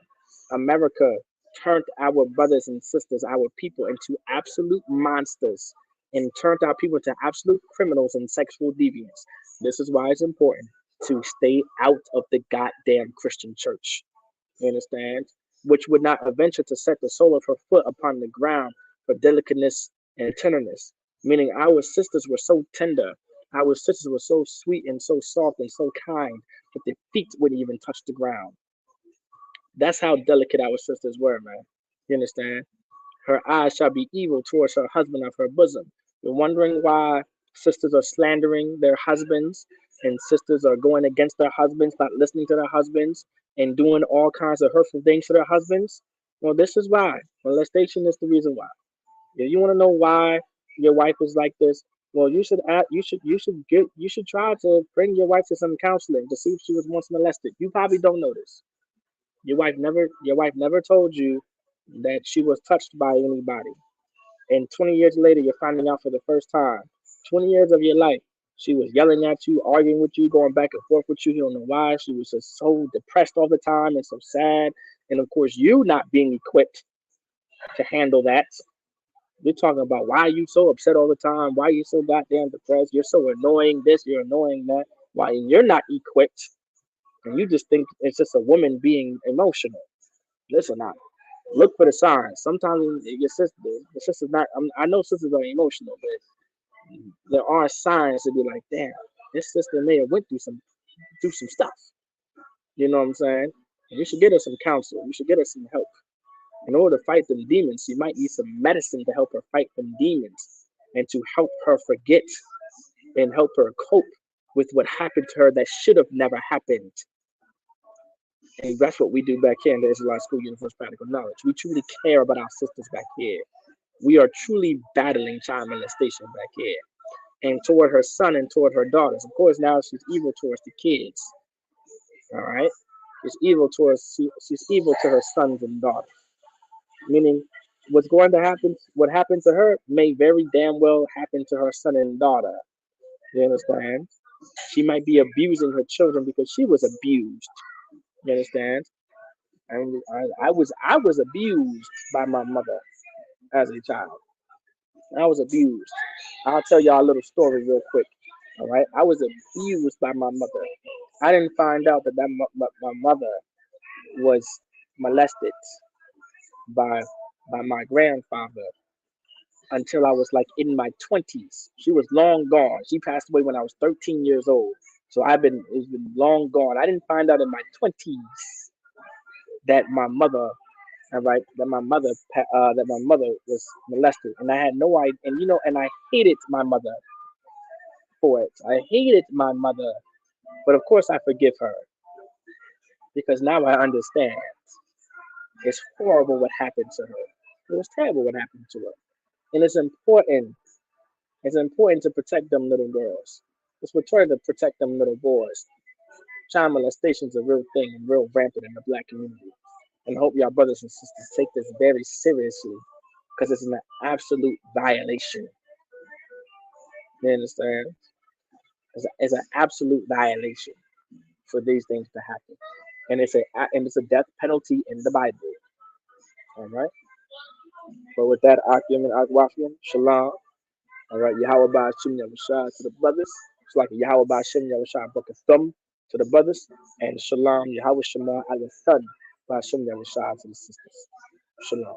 America turned our brothers and sisters, our people, into absolute monsters and turned our people into absolute criminals and sexual deviants. This is why it's important to stay out of the goddamn Christian church. You understand? Which would not venture to set the sole of her foot upon the ground for delicateness and tenderness. Meaning our sisters were so tender, our sisters were so sweet and so soft and so kind that their feet wouldn't even touch the ground. That's how delicate our sisters were, man. You understand? Her eyes shall be evil towards her husband of her bosom. You're wondering why sisters are slandering their husbands and sisters are going against their husbands, not listening to their husbands, and doing all kinds of hurtful things to their husbands? Well, this is why. Molestation is the reason why. If you want to know why your wife is like this, well, you should try to bring your wife to some counseling to see if she was once molested. You probably don't know this. Your wife never told you that she was touched by anybody. And 20 years later, you're finding out for the first time. 20 years of your life, She was yelling at you, arguing with you, going back and forth with you. You don't know why. She was just so depressed all the time and so sad. And of course, you not being equipped to handle that. You're talking about why are you so upset all the time? Why are you so goddamn depressed? You're so annoying this, you're annoying that. Why you're not equipped and you just think it's just a woman being emotional. Listen, now look for the signs. Sometimes your sister's not. I know sisters are emotional, but there are signs to be like, damn, this sister may have went through some stuff. You know what I'm saying? And you should get her some counsel. You should get her some help. In order to fight them demons, she might need some medicine to help her fight them demons and to help her forget and help her cope with what happened to her that should have never happened. And that's what we do back here in the Israelite School Universe Practical Knowledge. We truly care about our sisters back here. We are truly battling child molestation back here. And toward her son and toward her daughters. Of course, now she's evil towards the kids. All right? She's evil to her sons and daughters. Meaning what's going to happen, what happened to her may very damn well happen to her son and daughter. You understand? She might be abusing her children because she was abused. You understand? And I was abused by my mother as a child. I was abused. I'll tell y'all a little story real quick. All right, I was abused by my mother. I didn't find out that my mother was molested by my grandfather until I was like in my 20s. She was long gone. She passed away when I was 13 years old. So it's been long gone. I didn't find out in my 20s that my mother, all right, that my mother was molested, and I had no idea. And and I hated my mother for it. I hated my mother, but of course I forgive her because now I understand. It's horrible what happened to her. It was terrible what happened to her, and it's important. It's important to protect them little girls. It's important to protect them little boys. Child molestation is a real thing and real rampant in the black community. And I hope y'all brothers and sisters take this very seriously because it's an absolute violation. You understand? It's an absolute violation for these things to happen, and it's a death penalty in the Bible. All right. But with that, Akim and Agwafian, Shalom. All right, Yahweh Ba Shem Yahushua to the brothers. It's like Yahweh Ba Shem Yahushua Book of Thumb to the brothers, and Shalom Yahweh Shema Al Thun Ba Shem Yahushua to the sisters. Shalom.